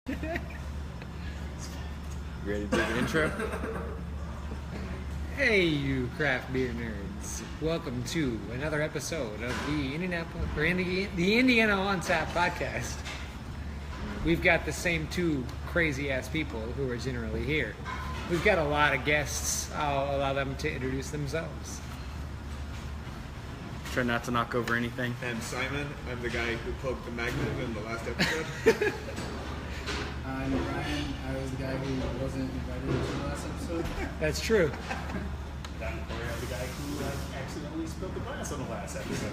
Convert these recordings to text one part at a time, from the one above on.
Ready to do the intro? Hey, you craft beer nerds! Welcome to another episode of the Indiana on Tap podcast. We've got the same two crazy-ass people who are generally here. We've got a lot of guests. I'll allow them to introduce themselves. Try not to knock over anything. I'm Simon. I'm the guy who poked the magnet in the last episode. I'm Ryan. I was the guy who wasn't invited to the last episode. That's true. I'm the guy who accidentally spilled the glass on the last episode.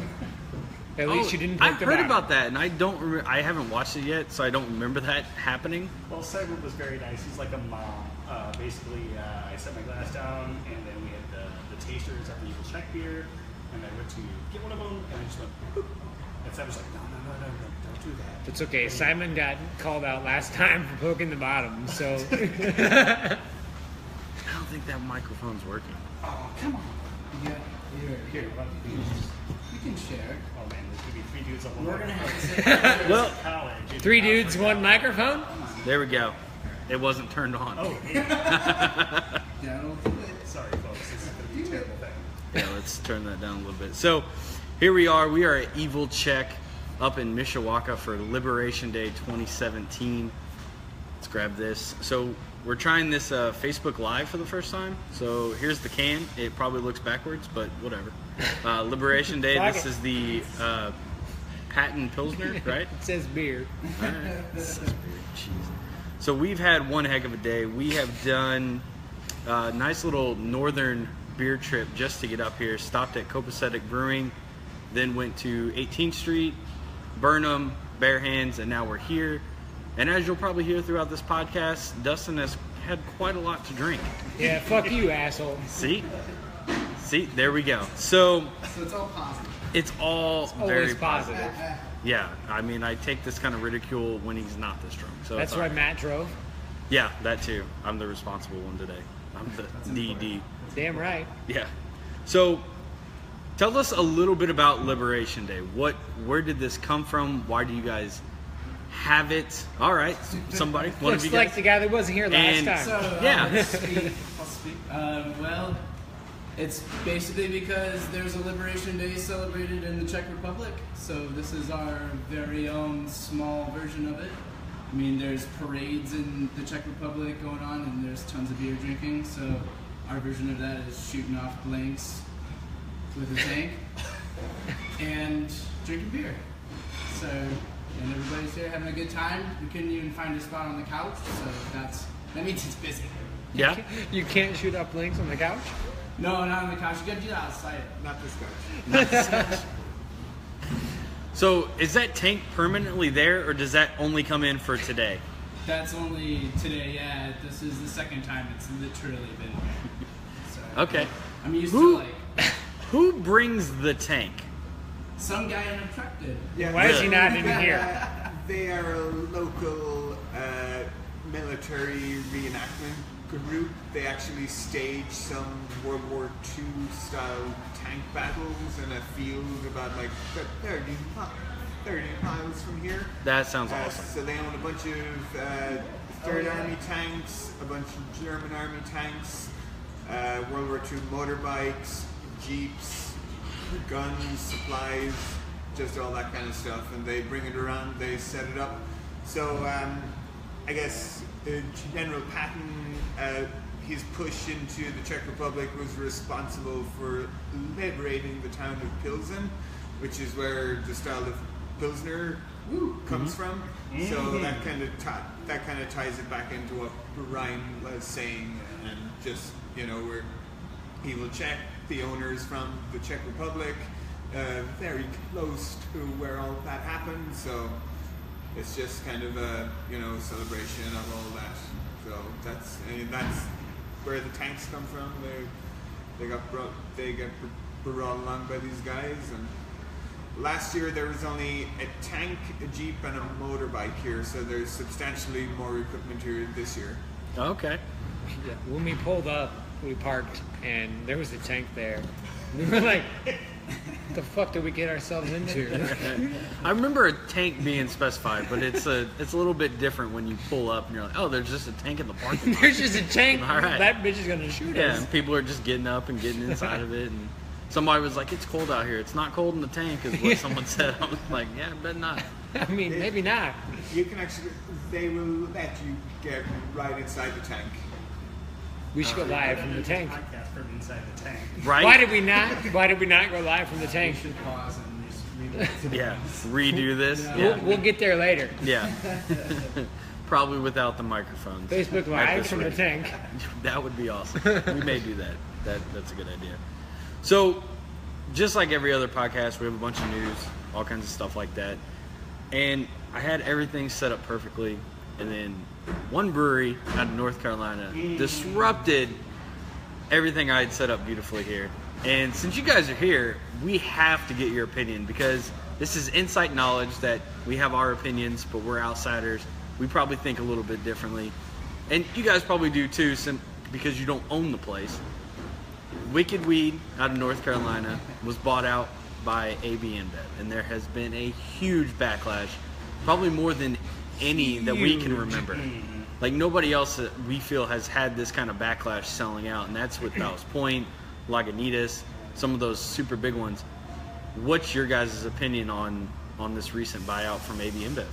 At least you didn't. I've heard about that, and I don't. I haven't watched it yet, so I don't remember that happening. Well, Simon was very nice. He's like a mom. Basically, I set my glass down, and then we had the tasters of the Evil Czech beer, and I went to get one of them, and I just went, boop. And Simon was like, no, don't do that. It's okay. Simon got called out last time for poking the bottom, so. I don't think that microphone's working. Oh, come on. Yeah, Here, you can share. oh man, there's gonna be three dudes on one. We're gonna have to say Well, college. Three dudes, one microphone? there we go. It wasn't turned on. Oh, yeah. down a little bit. Sorry, folks. This is gonna be a terrible thing. Yeah, let's turn that down a little bit. So, here we are. We are at Evil Czech up in Mishawaka for Liberation Day 2017. Let's grab this. So, we're trying this Facebook Live for the first time. So, here's the can. It probably looks backwards, but whatever. Liberation Day. This is the Patton Pilsner, right? It says beer. All right. This is weird. Jeez. So we've had one heck of a day. We have done a nice little northern beer trip just to get up here. Stopped at Kopacetic Brewing, then went to 18th Street, Burnham, Bare Hands, and now we're here. And as you'll probably hear throughout this podcast, Dustin has had quite a lot to drink. Yeah, fuck you, asshole. See, there we go. So it's all positive. it's all very Always positive. Yeah, I mean, I take this kind of ridicule when he's not this drunk. So That's it's why all right. Matt drove. Yeah, that too. I'm the responsible one today. I'm the DD. Damn right. Yeah. So, tell us a little bit about Liberation Day. Where did this come from? Why do you guys have it? All right, somebody. One of Looks you like guys. the guy that wasn't here last And- time. So, Yeah. I'll speak. Well, it's basically because there's a Liberation Day celebrated in the Czech Republic. So this is our very own small version of it. I mean, there's parades in the Czech Republic going on, and there's tons of beer drinking. So our version of that is shooting off blanks with a tank and drinking beer. So, and everybody's here having a good time. We couldn't even find a spot on the couch, so that means it's busy. Yeah. You can't shoot up links on the couch? No, not on the couch. You gotta do that outside. Not this guy. So, is that tank permanently there, or does that only come in for today? That's only today, yeah. This is the second time it's literally been there. So, Okay. I'm used Who- to Who brings the tank? some guy in a truck did. Yeah, Why is he not in here? They are a local military reenactment group. They actually staged some World War II style tank battles in a field about like 30 miles from here. That sounds awesome. So they own a bunch of Third Army tanks, a bunch of German Army tanks, World War II motorbikes, jeeps, guns, supplies, just all that kind of stuff. And they bring it around, they set it up. So I guess General Patton, his push into the Czech Republic was responsible for liberating the town of Pilsen, which is where the style of Pilsner comes from. So that kind of ties it back into what Ryan was saying, and just, you know, we're Evil Czech, the owners from the Czech Republic, very close to where all that happened. So it's just kind of a, you know, celebration of all that. So that's where the tanks come from. They got brought along by these guys. And last year there was only a tank, a jeep, and a motorbike here. So there's substantially more equipment here this year. Okay. Yeah, when we pulled up, we parked, and there was a tank there. We were like, What the fuck did we get ourselves into? I remember a tank being specified, but it's a little bit different when you pull up and you're like, oh, there's just a tank in the parking lot. There's just a tank. All right. That bitch is gonna shoot Yeah, us. and people are just getting up and getting inside of it, and somebody was like, it's cold out here. It's not cold in the tank, is what someone said. I was like, yeah, I bet not. I mean, maybe not. You can actually, they will let you get right inside the tank. We should go live from the tank. Podcast from inside the tank. Right? Why did we not? Why did we not go live from the tank? We should pause and just read it. Yeah, redo this. Yeah. Yeah. We'll get there later. Yeah. Probably without the microphones. Facebook At Live this from the rate. tank. That would be awesome. We may do that. That's a good idea. So, just like every other podcast, we have a bunch of news, all kinds of stuff like that. And I had everything set up perfectly, and then one brewery out of North Carolina disrupted everything I had set up beautifully here. And since you guys are here, we have to get your opinion, because this is insight knowledge that we have our opinions, but we're outsiders. We probably think a little bit differently. And you guys probably do too, because you don't own the place. Wicked Weed out of North Carolina was bought out by AB-InBev, and there has been a huge backlash, probably more than any that we can remember. Like, nobody else that we feel has had this kind of backlash selling out, and that's with Ballast Point, Lagunitas, some of those super big ones. What's your guys' opinion on this recent buyout from AB-InBev?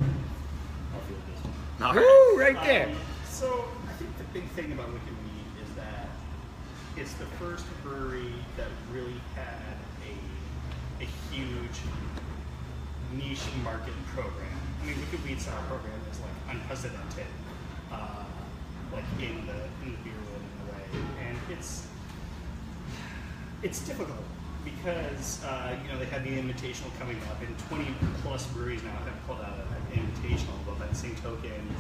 I'll feel this one. All right. Woo, right there. So I think the big thing about Wicked Weed is that it's the first brewery that really had a huge niche market program. I mean, Wicked Weed's our program is like unprecedented, like in the beer world in a way, and it's difficult because they had the Invitational coming up, and 20 plus breweries now have pulled out an Invitational. But by the same token,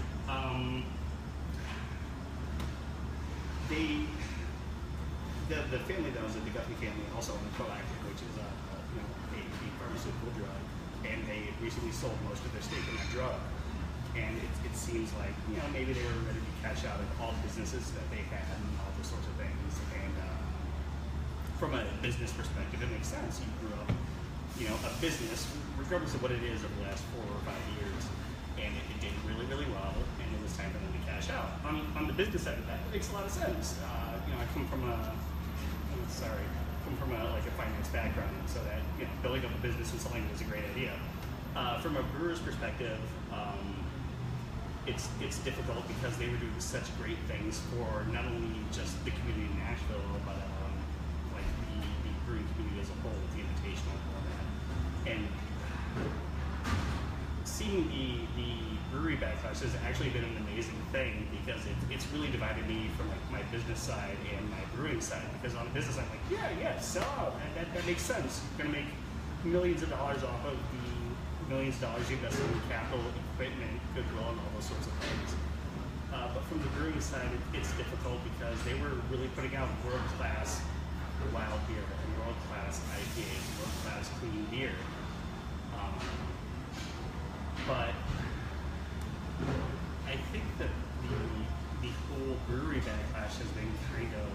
the family that owns it, the Guthrie family, also owns Proactive, which is a pharmaceutical drug, and they recently sold most of their stake in that drug. And it seems like maybe they were ready to cash out of all the businesses that they had and all those sorts of things. And from a business perspective, it makes sense. You grew up, a business, regardless of what it is, over the last 4 or 5 years, and it did really, really well, and it was time for them to cash out. On the business side of that, it makes a lot of sense. I come from a finance background, so that building up a business and selling it is a great idea. From a brewer's perspective, it's difficult because they were doing such great things for not only just the community in Nashville, but like the brewing community as a whole, with the Invitational and all that. And seeing the brewery backlash has actually been an amazing thing, because it's really divided me from like my business side and my brewing side. Because on the business side, I'm like, yeah, sell out. That makes sense. You're gonna make millions of dollars off of the millions of dollars you invested in capital, equipment, goodwill, and all those sorts of things. But from the brewing side, it's difficult because they were really putting out world-class wild beer and world-class IPAs, world-class clean beer. But I think that the whole brewery backlash has been kind of,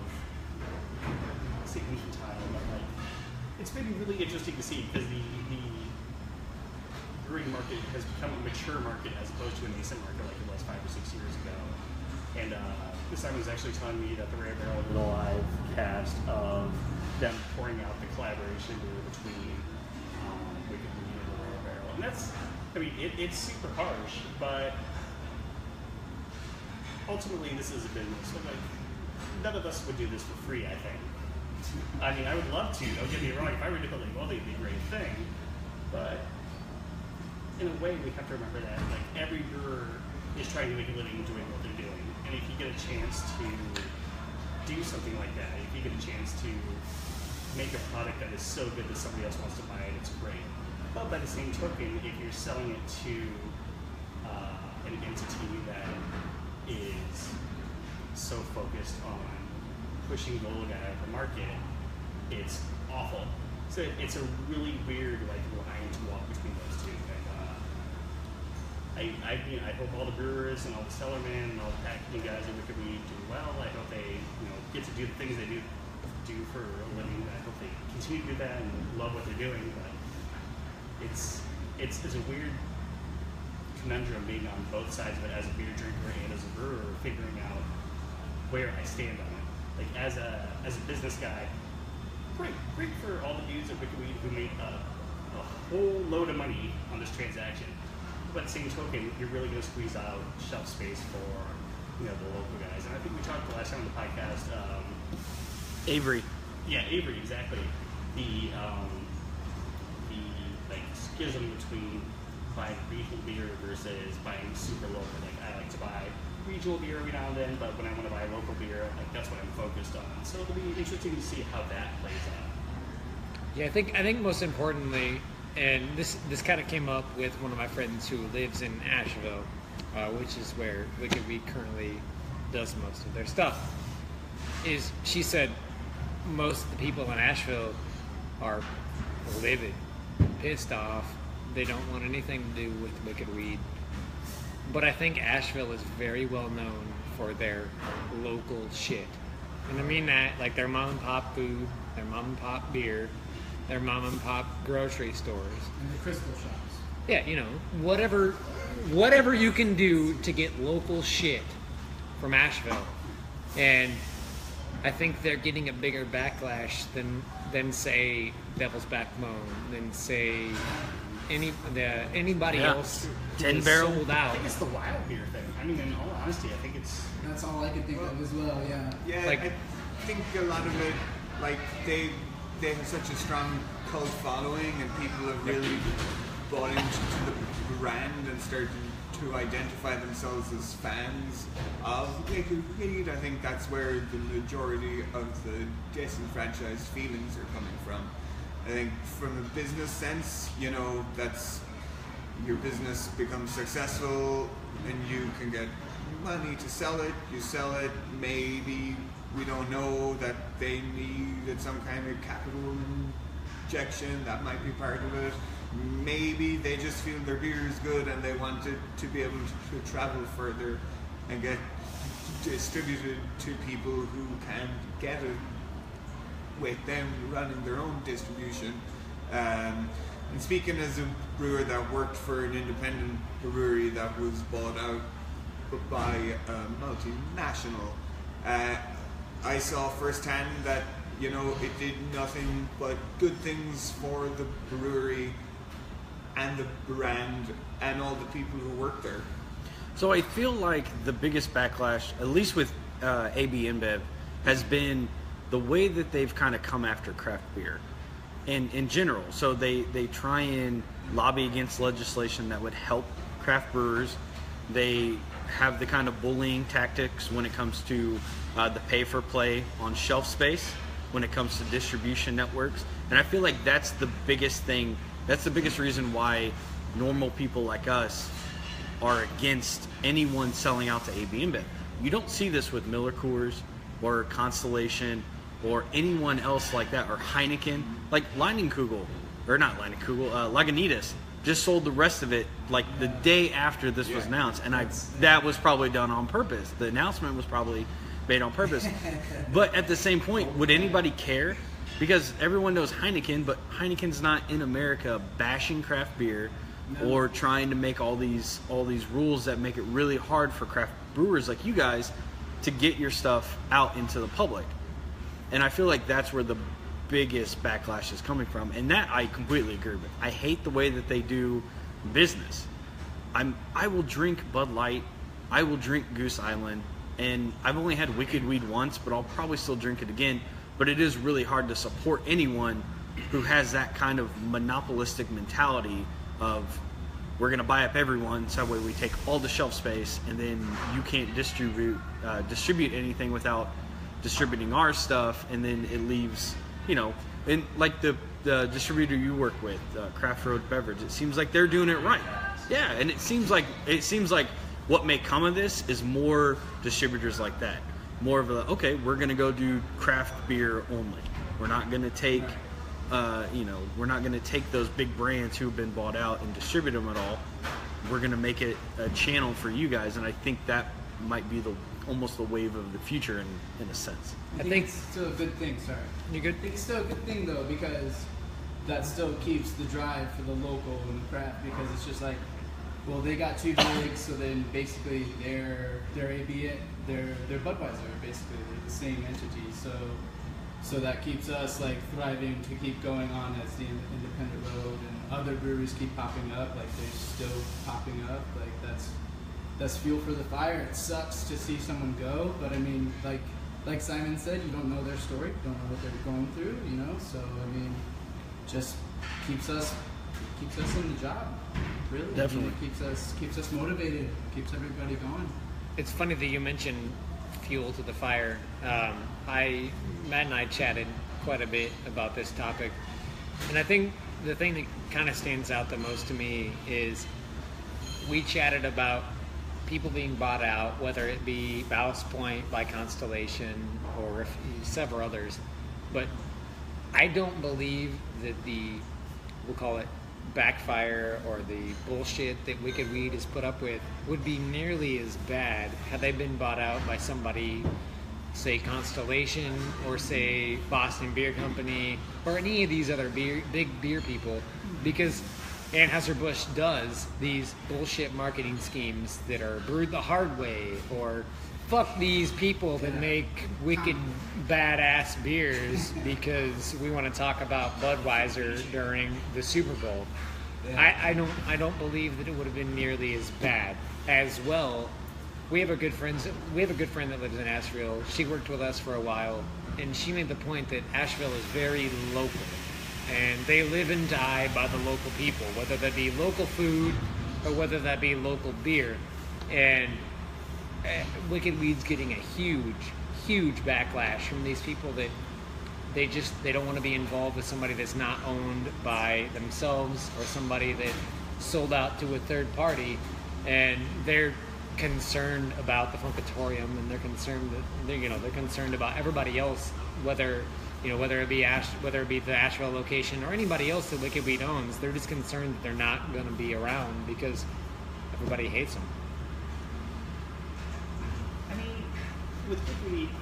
I'll say infantile, but like, it's been really interesting to see, because the brewing market has become a mature market as opposed to a nascent market like it was 5 or 6 years ago. And this time was actually telling me that the Rare Barrel did a live cast of them pouring out the collaboration between Wicked Weed and the Rare Barrel. And that's, it's super harsh, but ultimately this is a business. So like, none of us would do this for free, I think. I mean, I would love to, don't get me wrong. If I were to do it, well, it'd be a great thing. But in a way, we have to remember that like every brewer is trying to make a living doing what they're doing. And if you get a chance to do something like that, if you get a chance to make a product that is so good that somebody else wants to buy it, it's great. But by the same token, if you're selling it to an entity that is so focused on pushing gold out of the market, it's awful. So it's a really weird line to walk between those two. And I hope all the brewers and all the cellarmen and all the packaging guys at Wicked Weed do well. I hope they get to do the things they do do for a living. I hope they continue to do that and love what they're doing. But it's a weird conundrum being on both sides of it as a beer drinker and as a brewer, figuring out where I stand on it. Like as a business guy, great for all the dudes at Wicked Weed who made a whole load of money on this transaction. But at the same token, you're really going to squeeze out shelf space for the local guys. And I think we talked the last time on the podcast. Avery. Yeah, Avery, exactly. The like schism between buying regional beer versus buying super local. Like I like to buy regional beer every now and then, but when I want to buy local beer, like that's what I'm focused on. So it'll be interesting to see how that plays out. Yeah, I think most importantly, and this kind of came up with one of my friends who lives in Asheville, which is where Wicked Weed currently does most of their stuff. Is she said most of the people in Asheville are livid, pissed off. They don't want anything to do with Wicked Weed. But I think Asheville is very well known for their local shit. And I mean that, like their mom and pop food, their mom and pop beer, their mom and pop grocery stores. And the crystal shops. Yeah, whatever you can do to get local shit from Asheville. And I think they're getting a bigger backlash than say Devil's Backbone, than say anybody else 10 Barrel sold I out. think it's the wild beer thing. I mean, in all honesty, I think it's... That's all I could think of as well, yeah. Yeah, Like- I think a lot of it, like they have such a strong cult following, and people have really bought into the brand and started to identify themselves as fans of Wicked Weed. I think that's where the majority of the disenfranchised feelings are coming from. I think from a business sense, that's your business becomes successful and you can get money to sell it, you sell it, maybe we don't know that they needed some kind of capital injection, that might be part of it. Maybe they just feel their beer is good and they want it to be able to travel further and get distributed to people who can get it with them running their own distribution. And speaking as a brewer that worked for an independent brewery that was bought out by a multinational, I saw firsthand that it did nothing but good things for the brewery and the brand and all the people who work there. So I feel like the biggest backlash, at least with AB-InBev, has been the way that they've kind of come after craft beer in general. So they try and lobby against legislation that would help craft brewers. They have the kind of bullying tactics when it comes to the pay for play on shelf space, when it comes to distribution networks. And I feel like that's the biggest thing. That's the biggest reason why normal people like us are against anyone selling out to AB-InBev. You don't see this with Miller Coors or Constellation or anyone else like that, or Heineken. Like Lagunitas just sold the rest of it like the day after this was announced, and that was probably done on purpose. The announcement was probably made on purpose. But at the same point, would anybody care? Because everyone knows Heineken, but Heineken's not in America bashing craft beer or trying to make all these rules that make it really hard for craft brewers like you guys to get your stuff out into the public. And I feel like that's where the biggest backlash is coming from, and that I completely agree with. I hate the way that they do business. I will drink Bud Light, I will drink Goose Island, and I've only had Wicked Weed once, but I'll probably still drink it again. But it is really hard to support anyone who has that kind of monopolistic mentality of, we're going to buy up everyone, so that way we take all the shelf space, and then you can't distribute anything without distributing our stuff, and then it leaves, and like the distributor you work with, Craft Road Beverage, it seems like they're doing it right. Yeah, and it seems like what may come of this is more distributors like that. More of okay, we're going to go do craft beer only. We're not going to take, we're not going to take those big brands who have been bought out and distribute them at all. We're going to make it a channel for you guys, and I think that might be almost the wave of the future in a sense. I think it's still a good thing. Sorry, You good? I think it's still a good thing though, because that still keeps the drive for the local and the craft, because it's just like, well, they got too big, so then basically they're AB, they're Budweiser, basically they're the same entity. So that keeps us like thriving to keep going on as the independent road, and other breweries keep popping up, like they're still popping up. Like that's fuel for the fire. It sucks to see someone go, but I mean, like Simon said, you don't know their story, you don't know what they're going through, you know. So I mean, just keeps us in the job, really. Definitely. I mean, it keeps us motivated, keeps everybody going. It's funny that you mentioned fuel to the fire. Matt and I chatted quite a bit about this topic, and I think the thing that kind of stands out the most to me is we chatted about people being bought out, whether it be Ballast Point by Constellation or several others, but I don't believe that we'll call it backfire or the bullshit that Wicked Weed has put up with would be nearly as bad had they been bought out by somebody, say Constellation or say Boston Beer Company or any of these other big beer people, because Anheuser-Busch does these bullshit marketing schemes that are brewed the hard way, or fuck these people that make wicked badass beers because we want to talk about Budweiser during the Super Bowl. I don't believe that it would have been nearly as bad. As well, we have a good friend that lives in Asheville. She worked with us for a while, and she made the point that Asheville is very local, and they live and die by the local people, whether that be local food or whether that be local beer. And Wicked Weed's getting a huge backlash from these people that they don't want to be involved with somebody that's not owned by themselves or somebody that sold out to a third party, and they're concerned about the Funkatorium, and they're concerned about everybody else, whether it be the Asheville location or anybody else that Wicked Weed owns. They're just concerned that they're not going to be around because everybody hates them. I mean, with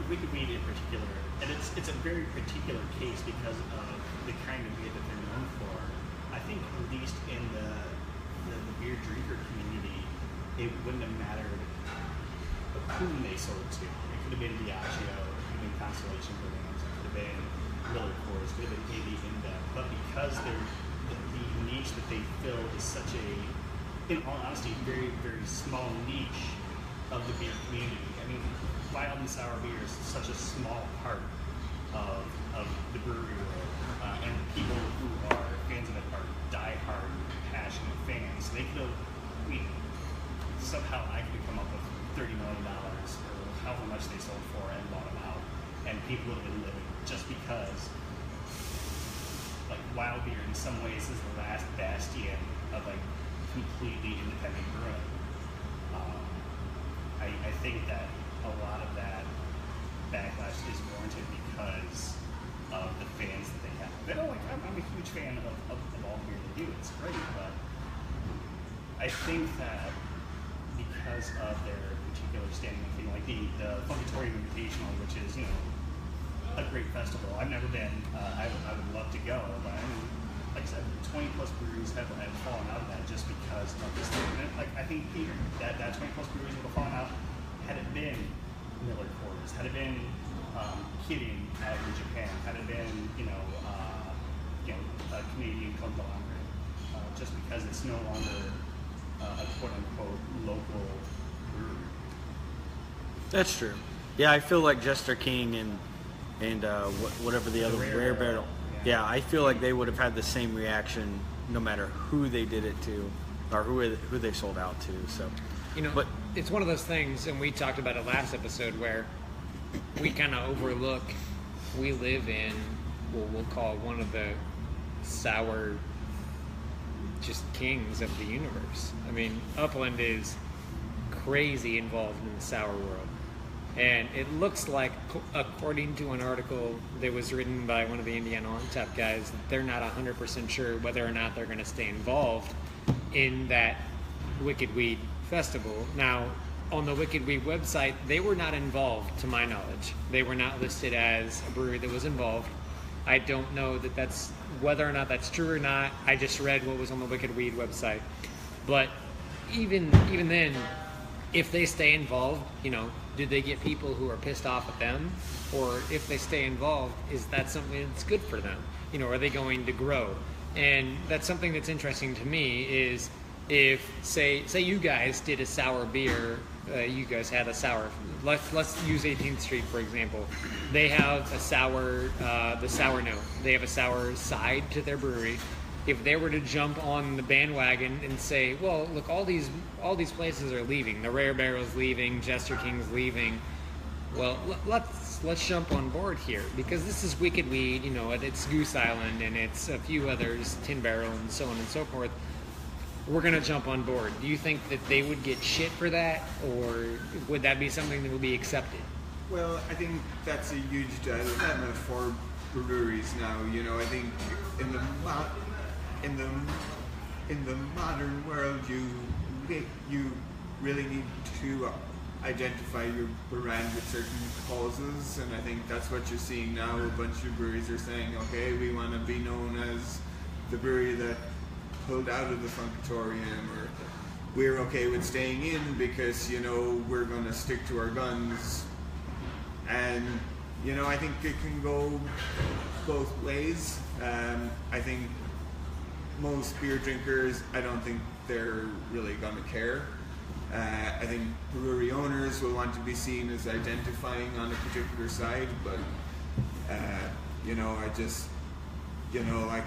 Wicked Weed in particular, and it's a very particular case because of the kind of beer that they're known for. I think at least in the beer drinker community, it wouldn't have mattered whom they sold to. It could have been Diageo, it could have been Constellation Brewing, it could have been Miller Coors, it could have been AB-InBev. But because the niche that they fill is such a, in all honesty, very, very small niche of the beer community. I mean, wild and sour beer is such a small part of the brewery world, and the people who are fans of it are die-hard, passionate fans. They could have, somehow I could have come up with $30 million or however much they sold for and bought them out, and people would have been living just because, like, wild beer in some ways is the last bastion of like completely independent brewing. I think that a lot of that backlash is warranted because of the fans that they have. They don't like. I'm a huge fan of all beer they do. It's great, but I think that because of their particular standing and thing, like the Funkatorium Invitational, which is a great festival. I've never been. I would love to go, but I mean, like I said, 20 plus breweries have fallen out of that just because of this thing. Like I think that 20 plus breweries would have fallen out had it been Miller Coors, had it been Kidding out in Japan, had it been a Canadian conglomerate, just because it's no longer a quote unquote local brewery. That's true. Yeah, I feel like Jester King and whatever the other Rare Barrel. Yeah, I feel like they would have had the same reaction no matter who they did it to or who they sold out to. So, but it's one of those things, and we talked about it last episode, where we kind of overlook. We live in what we'll call one of the sour just kings of the universe. I mean, Upland is crazy involved in the sour world. And it looks like, according to an article that was written by one of the Indiana On Tap guys, that they're not 100% sure whether or not they're going to stay involved in that Wicked Weed festival. Now, on the Wicked Weed website, they were not involved, to my knowledge. They were not listed as a brewery that was involved. I don't know that that's whether or not that's true or not. I just read what was on the Wicked Weed website. But even then, if they stay involved, you know, do they get people who are pissed off at them? Or if they stay involved, is that something that's good for them? You know, are they going to grow? And that's something that's interesting to me is if, say you guys did a sour beer, you guys had a sour, let's use 18th Street, for example. They have a sour, the sour note. They have a sour side to their brewery. If they were to jump on the bandwagon and say, well, look, all these places are leaving. The Rare Barrel's leaving, Jester King's leaving. Well, let's jump on board here because this is Wicked Weed, you know, it's Goose Island and it's a few others, Tin Barrel and so on and so forth. We're going to jump on board. Do you think that they would get shit for that, or would that be something that would be accepted? Well, I think that's a huge dilemma for breweries now. You know, I think in the modern world, you really need to identify your brand with certain causes, and I think that's what you're seeing now. A bunch of breweries are saying, okay, we want to be known as the brewery that pulled out of the Funkatorium, or we're okay with staying in because, you know, we're going to stick to our guns. And, you know, I think it can go both ways. I think most beer drinkers, I don't think they're really going to care. I think brewery owners will want to be seen as identifying on a particular side, but, you know, I just, you know, like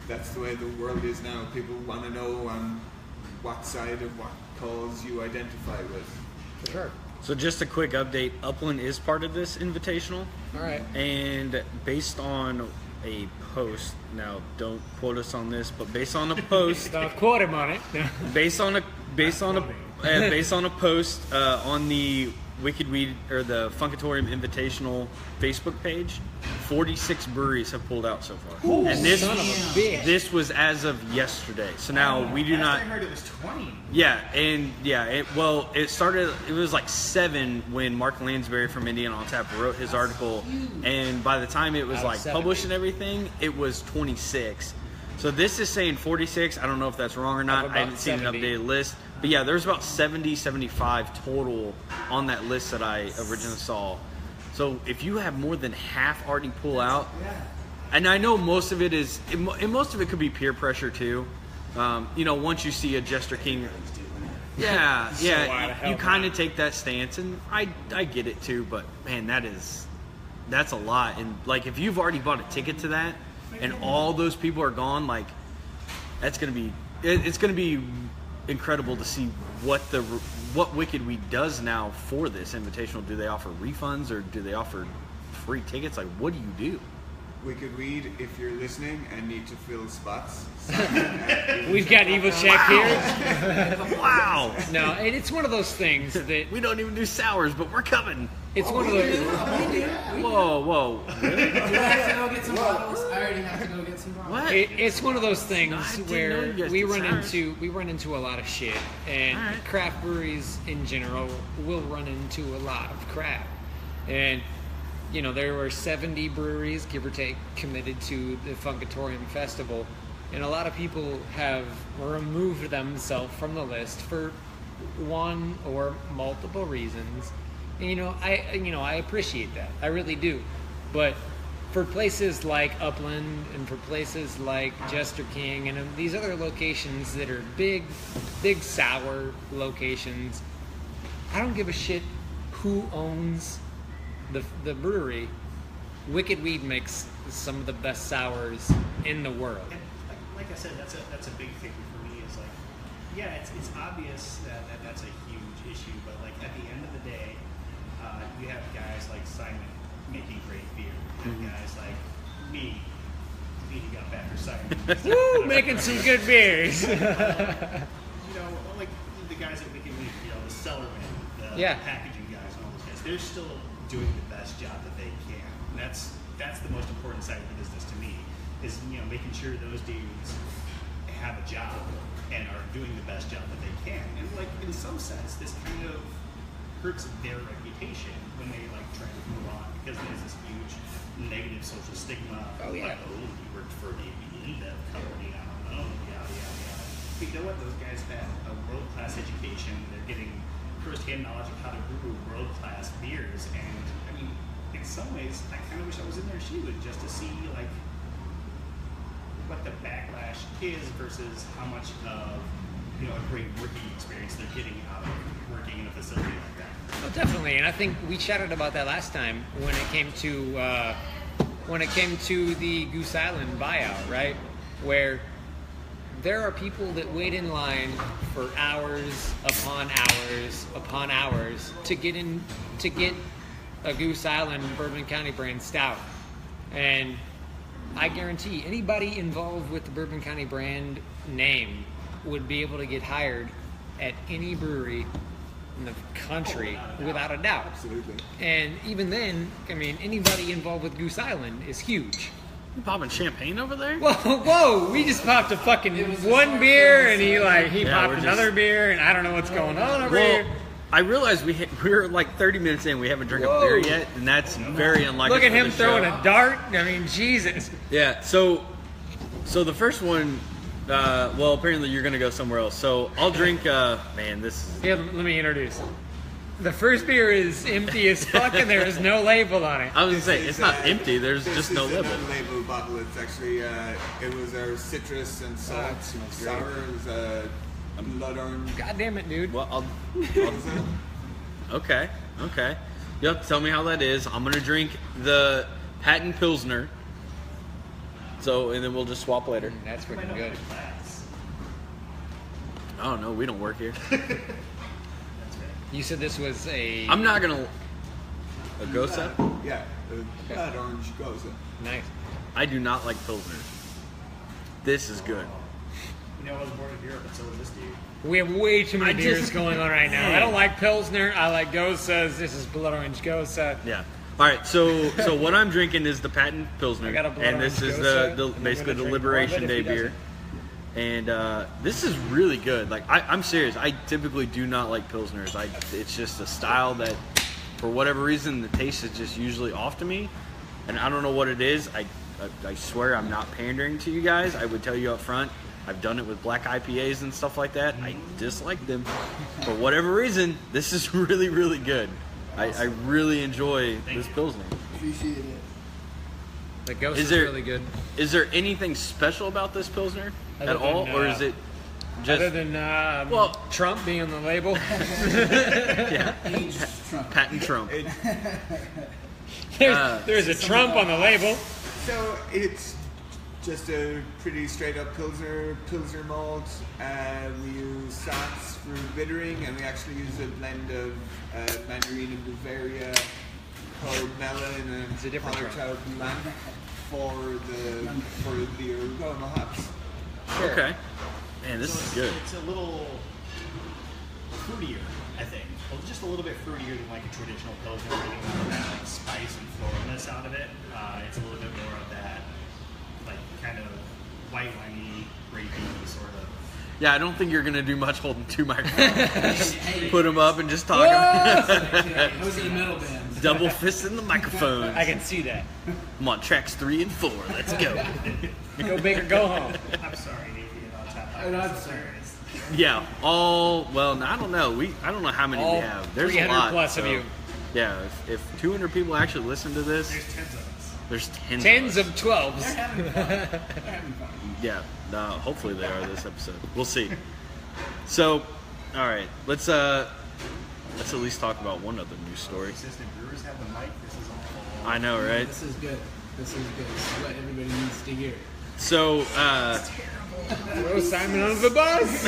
that's the way the world is now. People want to know on what side of what cause you identify with. For sure. So just a quick update, Upland is part of this invitational. All right. And based on a post, now don't quote us on this, but based on a post, Don't quote him on it. based on a post on the Wicked Weed or the Funkatorium Invitational Facebook page, 46 breweries have pulled out so far. Ooh, and this son of a bitch. this was as of yesterday. So now we do not. I heard it was 20. Yeah, and yeah, it started. It was like 7 when Mark Lansbury from Indiana on Tap wrote his article, and by the time it was Out of like 70. published and everything, it was 26. So this is saying 46. I don't know if that's wrong or not. Of I haven't seen an 70. updated list. But yeah, there's about 70, 75 total on that list that I originally saw. So if you have more than half already pull out, and I know most of it is, and most of it could be peer pressure too. You know, once you see a Jester King, yeah, why the hell you kind not? of take that stance, and I get it too. But man, that's a lot. And like, if you've already bought a ticket to that, and all those people are gone, like it's gonna be incredible to see what Wicked Weed does now for this invitational. Do they offer refunds or do they offer free tickets? Like, what do you do? Wicked Weed, if you're listening and need to fill spots, We've got Evil Czech here. Wow! No, and it's one of those things that We don't even do sours, but we're coming. it's one of those. Whoa! Do I have to go get some bottles? I already have to go get some bottles. What? It's one of those things I didn't know where you guys we did run sours. into a lot of shit, and All right. craft breweries in general will run into a lot of crap. And you know, there were 70 breweries, give or take, committed to the Funkatorium Festival, and a lot of people have removed themselves from the list for one or multiple reasons. And I appreciate that. I really do. But for places like Upland and for places like Jester King and these other locations that are big sour locations, I don't give a shit who owns the brewery. Wicked Weed makes some of the best sours in the world. And like I said, that's a big thing for me. Is like, yeah, it's obvious that that's a huge issue, but like at the end of the day, you have guys like Simon making great beer. You have guys like me beating up after Simon. Woo, making some good beers. You know, like the guys at Wicked Weed, you know, the cellarmen, the Yeah. packaging guys, and all those guys. They're still doing the best job that they can. And that's the most important side of the business to me, is, you know, making sure those dudes have a job and are doing the best job that they can. And like in some sense, this kind of hurts their reputation when they like try to move on because there's this huge negative social stigma. Oh, yeah. Like, oh, he worked for the AB-InBev company. I don't know. Yada yada yada. But you know what? Those guys had a world-class education. They're getting first-hand knowledge of how to brew world-class beers. And I mean, in some ways, I kind of wish I was in their shoes just to see like what the backlash is versus how much of a great working experience they're getting out of working in a facility like that. Well, definitely, and I think we chatted about that last time when it came to the Goose Island buyout, right? Where there are people that wait in line for hours upon hours upon hours to get a Goose Island Bourbon County brand stout, and I guarantee anybody involved with the Bourbon County brand name would be able to get hired at any brewery in the country without a doubt. Absolutely. And even then, I mean, anybody involved with Goose Island is huge. You popping champagne over there? Whoa, we just popped a fucking one beer, and he Yeah, popped another beer, and I don't know what's going on over here. I realized we're like 30 minutes in. We haven't drank a beer yet, and that's very unlike. Look us at for him the throwing show. a dart. I mean, Jesus. Yeah. So the first one. Well, apparently you're gonna go somewhere else. So I'll drink. Man, this. Here, let me introduce. The first beer is empty as fuck, and there is no label on it. I was gonna say it's not empty. There's This just is no an label. unlabeled bottle. It's actually it was our citrus and salt it smells great. sour. It was a blood orange. God damn it, dude. Well, okay. You have to tell me how that is. I'm gonna drink the Patton Pilsner. So, and then we'll just swap later. That's freaking good. I don't know. We don't work here. You said this was a... I'm not gonna. A Gosa? Yeah, blood orange goza. Nice. I do not like Pilsners. This is good. I was born in Europe, but so was this dude. We have way too many I beers just- going on right now. I don't like Pilsner. I like Gosas. This is blood orange Gosa. Yeah. All right. So what I'm drinking is the Patton Pilsner, I got a blood and this orange is Gosa, the and I'm basically gonna the drink more of it Liberation if Day he beer. And this is really good. Like I'm serious. I typically do not like Pilsners. It's just a style that, for whatever reason, the taste is just usually off to me, and I don't know what it is. I swear I'm not pandering to you guys. I would tell you up front. I've done it with black IPAs and stuff like that. I dislike them. For whatever reason, this is really, really good. I really enjoy this Pilsner. Appreciate it. The Ghost Is is there- really good. Is there anything special about this Pilsner Other at all? than, Or is it just... Other than well- Trump being on the label. yeah, Patton Trump. There's a Trump on the label. So it's just a pretty straight up pilsner malt. We use Sats for bittering, and we actually use a blend of Mandarin and Bavaria called Melon It's a and different Hallertau Blanc for the aroma hops. Sure. Okay. Man, this is good. It's a little fruitier, I think. Well, just a little bit fruitier than like a traditional Pilsner, getting more of that like spice and floralness out of it. It's a little bit more of that like kind of white winey, grapey sort of. Yeah, I don't think you're going to do much holding two microphones. Put them up and just talk. I was in a metal band. Double fist in the microphone. I can see that. I'm on tracks 3 and 4. Let's go. Go big or go home. I'm sorry, Navy, on top. I'm sorry. Yeah, well, I don't know. I don't know how many All we have. There's a 300 lot. plus of so, you. Yeah, if 200 people actually listen to this, There's tens of us. there's tens. Tens of of us. 12s. They're having fun. Yeah, hopefully they are this episode. We'll see. So, all right, let's at least talk about one other news story. Assistant brewers have the mic. This is all. I know, right? This is good. This is good. This is what everybody needs to hear. So, Throw Simon under the bus.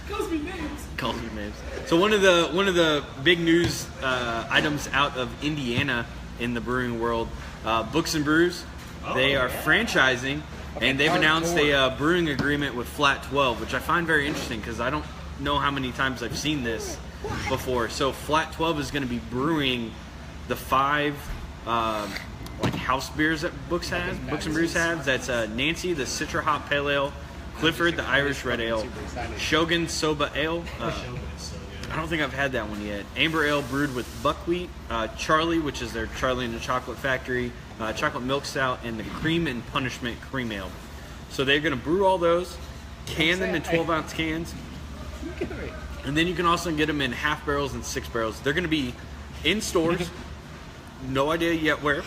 Calls me names. calls me names. So one of the big news items out of Indiana in the brewing world, Books and Brews, they are franchising, and they've announced a brewing agreement with Flat12, which I find very interesting because I don't know how many times I've seen this before. So Flat12 is going to be brewing the 5 like house beers that Books and Brews have. That's Nancy, the Citra Hop Pale Ale, Clifford, the Irish Red Ale, Shogun Soba Ale. I don't think I've had that one yet. Amber Ale brewed with buckwheat, Charlie, which is their Charlie and the Chocolate Factory, Chocolate Milk Stout, and the Cream and Punishment Cream Ale. So they're going to brew all those, can them in 12-ounce cans, and then you can also get them in half barrels and 6 barrels. They're going to be in stores. No idea yet where,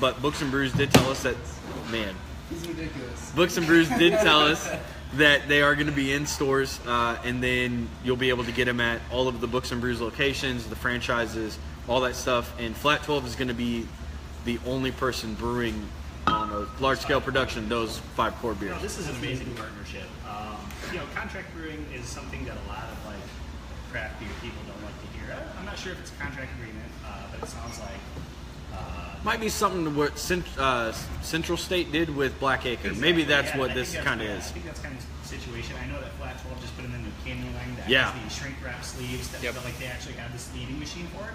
but Books and Brews did tell us that, man. It's ridiculous. Books and Brews did tell us that they are going to be in stores, and then you'll be able to get them at all of the Books and Brews locations, the franchises, all that stuff. And Flat12 is going to be the only person brewing on a large-scale production those 5 core beers. This is an amazing partnership. Contract brewing is something that a lot of like craft beer people don't like to hear. I'm not sure if it's a contract agreement, but it sounds like. Might be something to what Central State did with Black Acre. Exactly. Maybe that's Yeah, what I this think kind of that's- is. I think that's kind of the situation. I know that Flat12 just put in the new candy line that Yeah. has the shrink wrap sleeves that feel like they actually have the sleeving machine for it,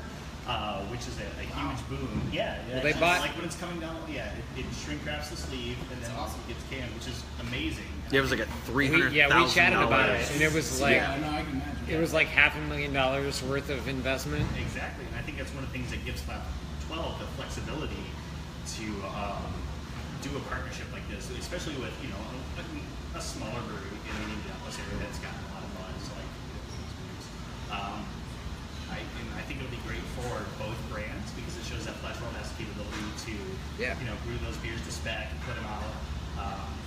which is a huge boom. Yeah, Well, they it's bought- like when it's coming down. Yeah, it shrink wraps the sleeve and then also gets canned, which is amazing. Yeah, it was like a $300,000. we chatted about it, and it was like Yeah, no, I can imagine. it was like $500,000 worth of investment. Exactly, and I think that's one of the things that gives Flat12 the flexibility to do a partnership like this, especially with a smaller brewery in the Indianapolis area that's gotten a lot of buzz. Like, I think it'll be great for both brands because it shows that Flat12 has the capability to brew those beers to spec, put them out,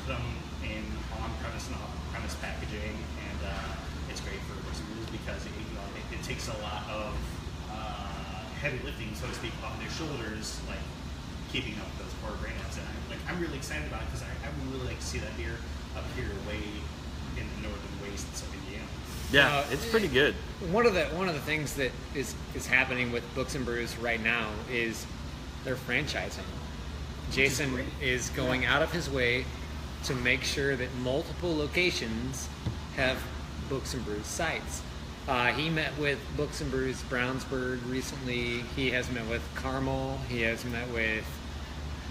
put them in on-premise and off-premise packaging, and it's great for Brewers because it takes a lot of heavy lifting, so to speak, off their shoulders, like keeping up with those core brands. And I'm really excited about it because I would really like to see that beer up here way in the northern wastes of Indiana. Yeah, it's pretty good. One of the things that is happening with Books and Brews right now is they're franchising. Jason is going out of his way to make sure that multiple locations have Books and Brews sites. He met with Books and Brews Brownsburg recently. He has met with Carmel. He has met with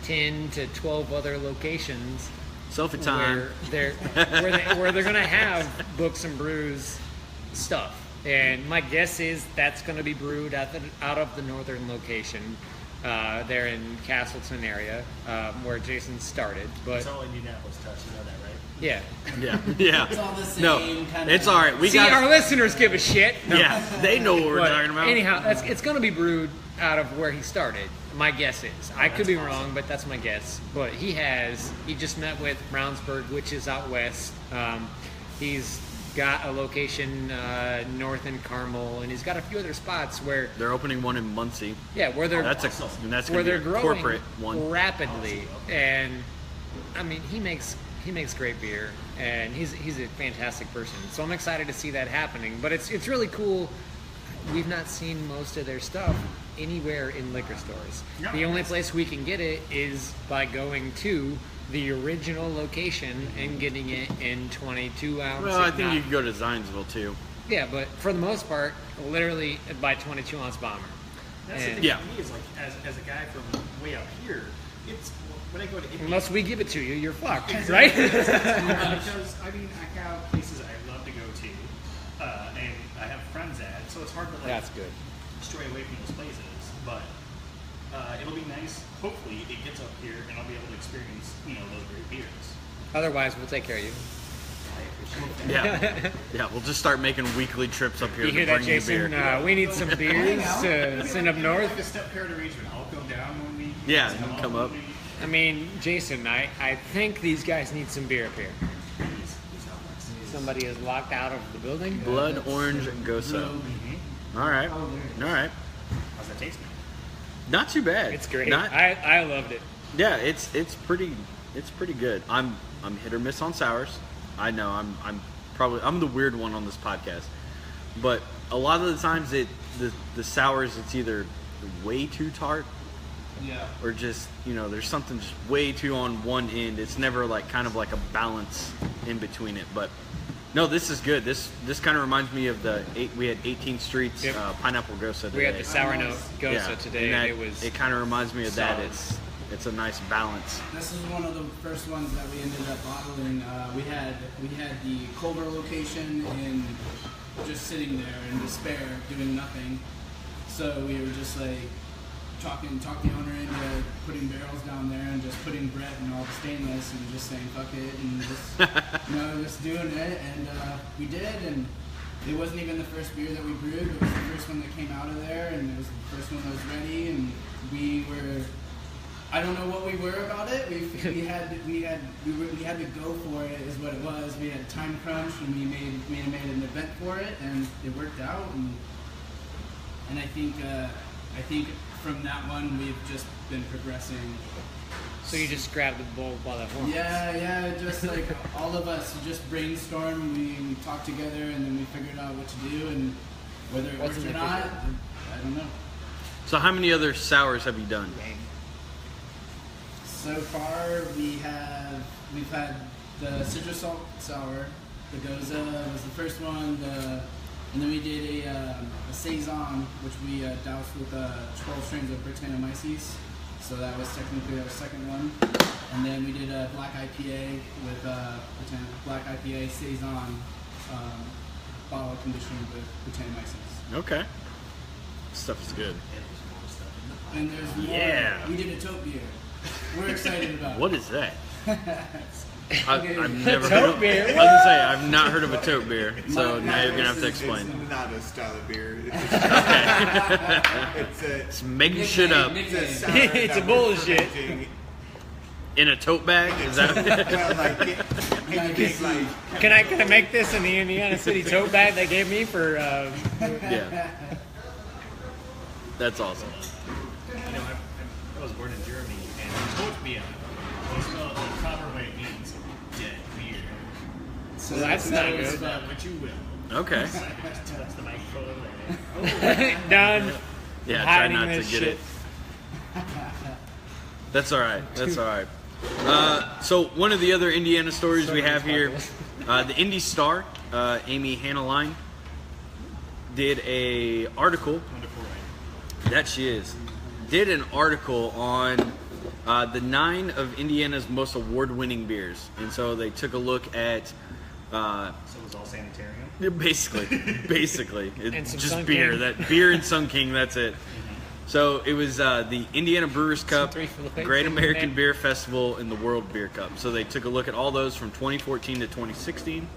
10 to 12 other locations. Selfie time. Where they're going to have Books and Brews stuff. And my guess is that's going to be brewed out of the northern location. There in Castleton area, where Jason started. But It's all Indianapolis touch, you know that, right? yeah. Yeah. It's all the same No, kind of. it's all right. We See, got. our listeners give a shit. No. Yeah, they know what we're But talking about. anyhow, it's going to be brewed out of where he started. My guess is. I could be wrong, but that's my guess. But he just met with Brownsburg, which is out west. He's got a location north in Carmel, and he's got a few other spots where They're opening one in Muncie. where they're That's where gonna be they're a growing corporate one. rapidly. And I mean, he makes great beer, and he's a fantastic person. So I'm excited to see that happening. But it's really cool. We've not seen most of their stuff anywhere in liquor stores. No, The only place we can get it is by going to the original location and getting it in 22 ounce. Well, I if think not- you can go to Zionsville too. Yeah, but for the most part, literally by 22 ounce bomber. That's the And- thing Yeah. for me is like, as a guy from way up here, it's when I go to Indiana. Unless we give it to you, you're fucked, right? Because I mean, I have places I love to go to, and I have friends at, so it's hard to like That's good. stray away from those places. But it'll be nice. Hopefully, it gets up here, and I'll be able to experience those great beers. Otherwise, we'll take care of you. Yeah. We'll just start making weekly trips up here You to hear that, bring you Jason? beer. We need some beers to send up north. Like a step parent arrangement. I'll come down when we Yeah, come up. when we- I mean, Jason, I think these guys need some beer up here. Somebody is locked out of the building. Blood Orange Gosa. All right. How's that taste? Not too bad. It's great. Not, I loved it. yeah, it's pretty good. I'm hit or miss on sours. I know I'm the weird one on this podcast, but a lot of the times the sours, it's either way too tart, or just there's something just way too on one end. It's never like kind of like a balance in between it. But no, this is good. This kind of reminds me of we had 18th Street's Yep. Pineapple Gosa today. We had the sour note Gosa Yeah, today, and and it was it kind of reminds me of that. solid. it's a nice balance. This is one of the first ones that we ended up bottling. We had the Culver location in just sitting there in despair, doing nothing. So we were just like talk the owner into putting barrels down there and just putting Brett and all the stainless and just saying fuck it and just just doing it, and we did, and it wasn't even the first beer that we brewed. It was the first one that came out of there, and it was the first one that was ready, and we were. I don't know what we were about it. We had to go for it, is what it was. We had a time crunch, and we made an event for it, and it worked out. And I think from that one we've just been progressing. So you just grabbed the bull by the horns. Yeah. Just like all of us just brainstormed. We talked together, and then we figured out what to do, and whether it worked or not, I don't know. So how many other sours have you done? So far, we've had the citrus salt sour, the Goza was the first one, and then we did a saison, which we doused with 12 strains of Brettanomyces. So that was technically our second one, and then we did a black IPA with black IPA saison, bottle conditioned with Brettanomyces. Okay, this stuff is good. And there's more. Yeah. We did a tote beer. We're excited about it. What is that? I've never Tote heard of, beer? I was gonna say I've not heard of a tote beer, so now you're gonna have to explain. It's not a style of beer. It's making shit up It's a bullshit. in a tote bag. Is that? Can I make this in the Indiana City tote bag they gave me for? Yeah. That's awesome. You know, I was born in Germany, and tote beer was spelled the proper way it means dead beer. So that's not good. Spell what you will. Okay. So I could just touch the microphone. Done. Yeah, try Hiding not to this get shit. it. That's all right. That's all right. So one of the other Indiana stories we have here, the Indy Star, Amy Hanneline, did a article. That she is. Did an article on the 9 of Indiana's most award-winning beers, and so they took a look at. So it was all sanitarium? Basically, And it's some just Sun beer. King. That beer and Sun King. That's it. So it was the Indiana Brewers Cup, Three for the plate, Great some American name. Beer Festival, and the World Beer Cup. So they took a look at all those from 2014 to 2016,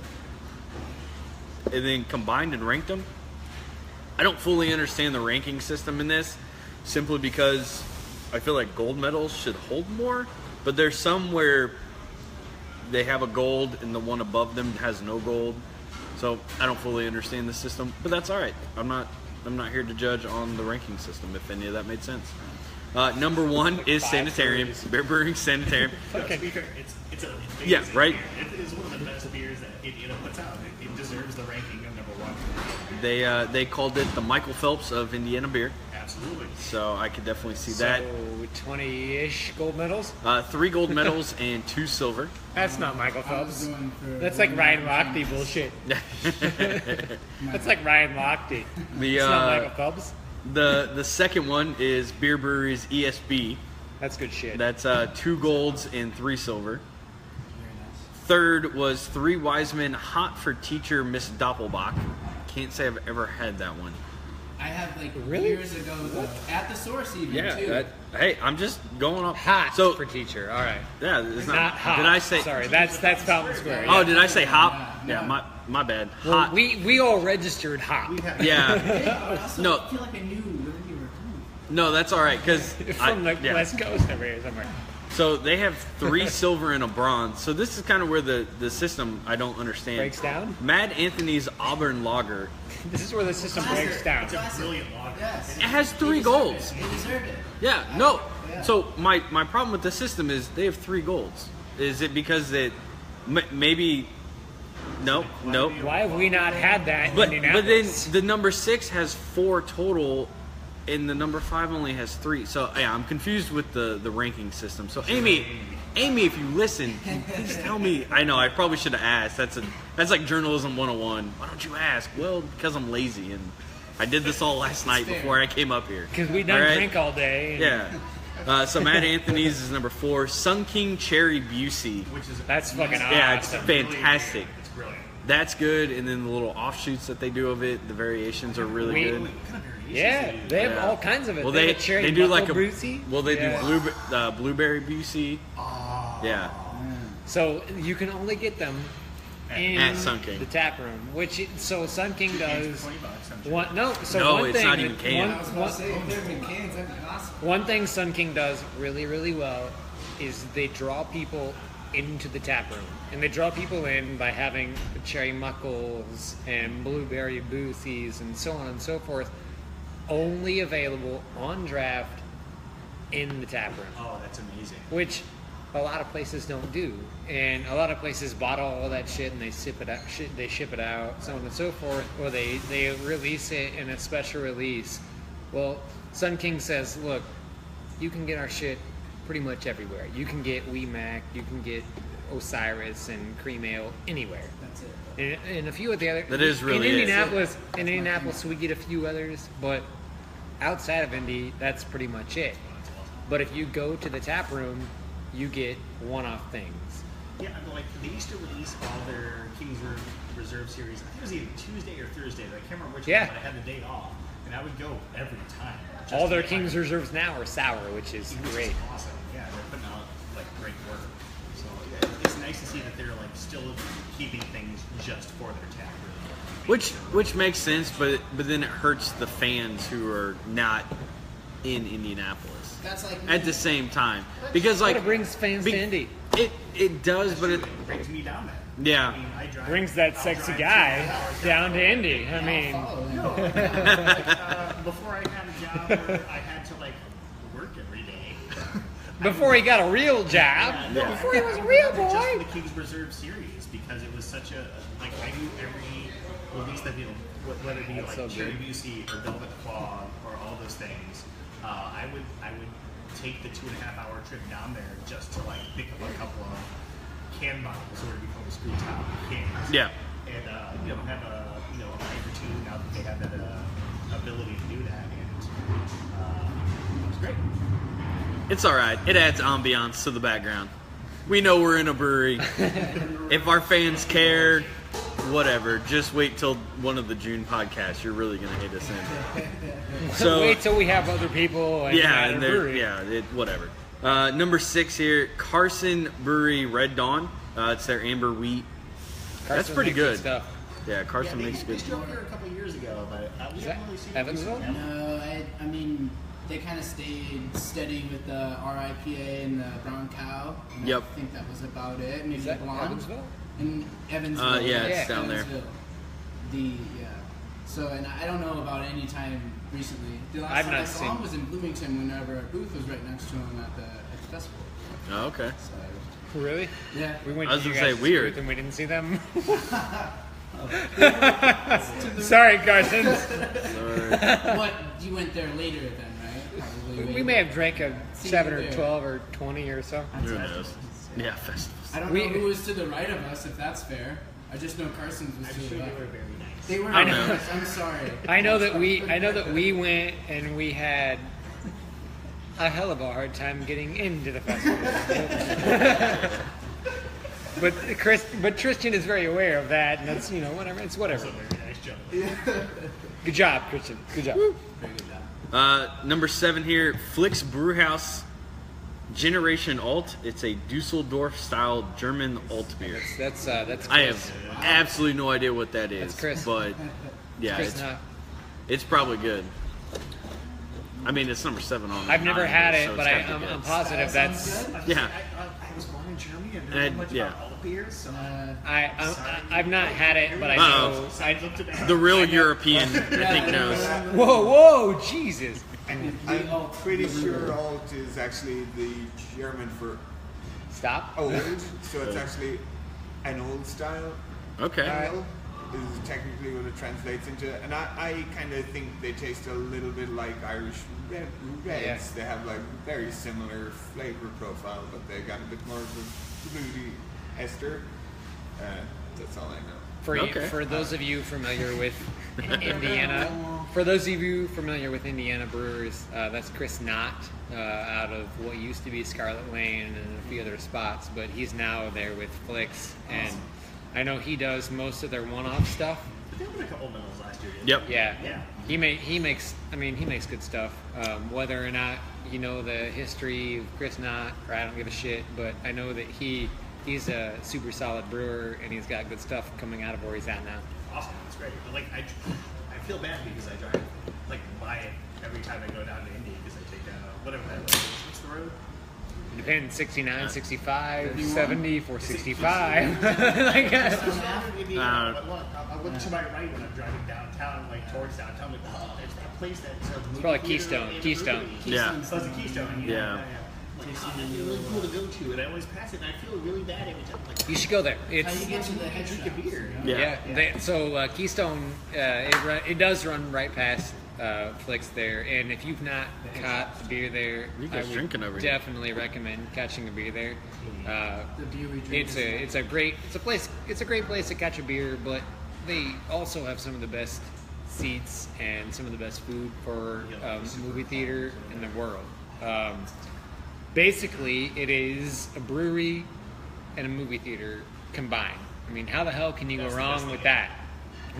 and then combined and ranked them. I don't fully understand the ranking system in this, simply because I feel like gold medals should hold more, but there's some where they have a gold and the one above them has no gold. So I don't fully understand the system, but that's all right. I'm not here to judge on the ranking system, if any of that made sense. Number 1 is Sanitarium, Beer Brewing Sanitarium. To be fair, it's a Yeah, right? It is one of the best beers that Indiana puts out. It deserves the ranking of number 1. They called it the Michael Phelps of Indiana beer, Absolutely. so I could definitely see that. So 20-ish gold medals. 3 gold medals and 2 silver. That's not Michael I was Phelps. going for That's like Ryan Lochte bullshit. That's like Ryan Lochte. The It's not Michael Phelps. the second one is Beer Brewery's ESB. That's good shit. That's 2 golds and 3 silver. Very nice. Third was 3 Wiseman Hot for Teacher Miss Doppelbach. Can't say I've ever had that one. I had like Really? years ago though, at the source even too. Hey, I'm just going off. Hot So for teacher. All right. yeah, it's Not hot. Did I say? Sorry, that's Fountain Square. Oh, did I say hop? No. Yeah, my bad. Well, Hot. we all registered hop. Yeah. I also No. feel like I knew where you were coming No, that's all right because From the West Coast over here somewhere. So they have 3 silver and a bronze. So this is kind of where the system I don't understand Breaks down? Mad Anthony's Auburn Lager. This is where the system breaks down. It's a brilliant lager. Yes. It has 3 golds. They deserved it. Yeah, no. Yeah. So my problem with the system is they have 3 golds. Is it because it maybe? Nope. Why have we not had that in But then Indianapolis? the number 6 has 4 total, and the number 5 only has 3. So yeah, I'm confused with the ranking system. So Amy, if you listen, can you please tell me. I know I probably should have asked. That's like journalism 101. Why don't you ask? Well, because I'm lazy and I did this all last night fair. before I came up here. Because we don't All right? drink all day. and Yeah. So Matt Anthony's is number 4. Sun King Cherry Busey. Which is That's fucking awesome. Yeah, it's fantastic. It's brilliant. That's good, and then the little offshoots that they do of it, the variations are really good. What kind of variations Yeah, do you do? they have Yeah. all kinds of it. Well, they they have cherry do like a Brucey. well, they Yeah. do blueberry Busey. Oh. Yeah, So you can only get them in At Sun King. the tap room, so Sun King does. $20, I'm sure. One, no, so No, one it's thing not even that- canned. one- I was about to say, if they're in cans, that'd be awesome. One thing Sun King does really, really well is they draw people into the tap room. And they draw people in by having cherry muckles and blueberry boothies and so on and so forth only available on draft in the tap room, Oh, that's amazing. which a lot of places don't do. And a lot of places bottle all that shit and they ship it out, so on and so forth, or they release it in a special release. Well, Sun King says, look, you can get our shit pretty much everywhere. You can get Wee Mac, you can get Osiris and Cream Ale anywhere. That's it. And a few of the other. That is really in it. Indianapolis, we get a few others, but outside of Indy, that's pretty much it. But if you go to the tap room, you get one-off things. Yeah, I mean, like they used to release all their King's Reserve series. I think it was either Tuesday or Thursday. I can't remember which Yeah. one, but I had the day off, and I would go every time. just All to their get King's my- Reserves now are sour, which is which great. is awesome. Yeah, they're putting out like great work. So yeah, it's nice to see that they're like still keeping things just for their tap room. which makes sense, but then it hurts the fans who are not in Indianapolis That's like at the same time, because like But it brings fans to Indy. It does, but it Brings me down there. yeah. I mean, I drive, Brings that I'll sexy drive guy 2.5 hours down to Indy. I mean, Before I had a job where I had to like work every day. before he got a real job, No, before he was a real just for boy. the King's Reserve series because it was such a like I knew every release that whether it be That's like so Cherry good. Busey or Velvet Claw or all those things. I would take the 2.5-hour trip down there just to like pick up a couple of can bottles or we call the screw top cans. Yeah. And have a a pint or two now that they have that ability to do that, and it was great. It's all right. It adds ambiance to the background. We know we're in a brewery. If our fans care, whatever. Just wait till one of the June podcasts. You're really gonna hate us in. So Wait till we have other people. And yeah, at a and brewery. whatever. Number 6 here, Carson Brewery Red Dawn. It's their amber wheat. That's Carson pretty makes good. Stuff. Yeah, Carson they makes good. drove here a couple years ago, but we Is haven't that really seen Evansville? it. No, I mean, they kind of stayed steady with the RIPA and the Brown Cow. And Yep. I think that was about it. Maybe Is that Blonde. Evansville? In Evansville. Yeah, it's down there. Evansville. So, and I don't know about any time recently. The last I've time I not saw seen- him was in Bloomington whenever our booth was right next to him at the festival. Oh, okay. So, Really? yeah. We went I was to you gonna say guys' weird. booth and we didn't see them. Sorry, Carson. Sorry. What? You went there later then, right? Probably We way may later. have drank a See 7 you or there. 12 or 20 or so. Who knows? Yeah, festivals. I don't We- know who was to the right of us, if that's fair. I just know Carson's was I'm to sure the they left. were very nice. They were I know. nice. I'm sorry. I know that we went and we had a hell of a hard time getting into the festival. but Tristan is very aware of that, and that's whatever. It's whatever. Also very nice job. Good job, Tristan. Good job. Very good job. Number 7 here, Flix Brewhouse Generation Alt. It's a Dusseldorf style German alt beer. That's Chris. I have absolutely no idea what that is. That's Chris. But yeah, Chris, no. it's probably good. I mean, it's number 7 on. I've never on had here, it, so but it's gotta be I'm good. positive that's. Sounds good. Yeah. I was born in Germany and And, know much yeah. about all the beers, so I've not had it, but I know. I looked at that. The real European, I think, knows. Whoa, Jesus! I'm pretty sure alt is actually the German for Stop. old, so it's actually an old style. Okay. Ale is technically what it translates into, and I kind of think they taste a little bit like Irish reds. Yeah. They have like very similar flavor profile, but they got a bit more of a fruity ester. That's all I know. For those of you familiar with Indiana, brewers, that's Chris Knott out of what used to be Scarlet Lane and a few other spots, but he's now there with Flix, and I know he does most of their one-off stuff. They won a couple medals last year. Yep. Yeah. He makes good stuff. Whether or not you know the history of Chris Knott, or I don't give a shit, but I know that he's a super solid brewer, and he's got good stuff coming out of where he's at now. Awesome, that's great. But like, I feel bad because I drive like by it every time I go down to Indy because I take down whatever that is. What's the road? It depends, 69, 65, 70, 465. Like, I look to my right when I'm driving downtown, like towards downtown, like, oh, there's that place that's it's probably Keystone. Yeah. So it's a Keystone. Yeah. Like, oh, that'd be really cool to go to, and I always pass it, and I feel really bad every time. Like, You should go there. How you It's get to the head drink shop? a beer. Yeah. So Keystone, it does run right past Flix there, and if you've not caught a beer there, You I guys would drinking over here. definitely recommend catching a beer there. The beer we drink. It's a great place to catch a beer, but they also have some of the best seats and some of the best food for movie theater in the world. Basically, it is a brewery and a movie theater combined. I mean, how the hell can you go wrong with that?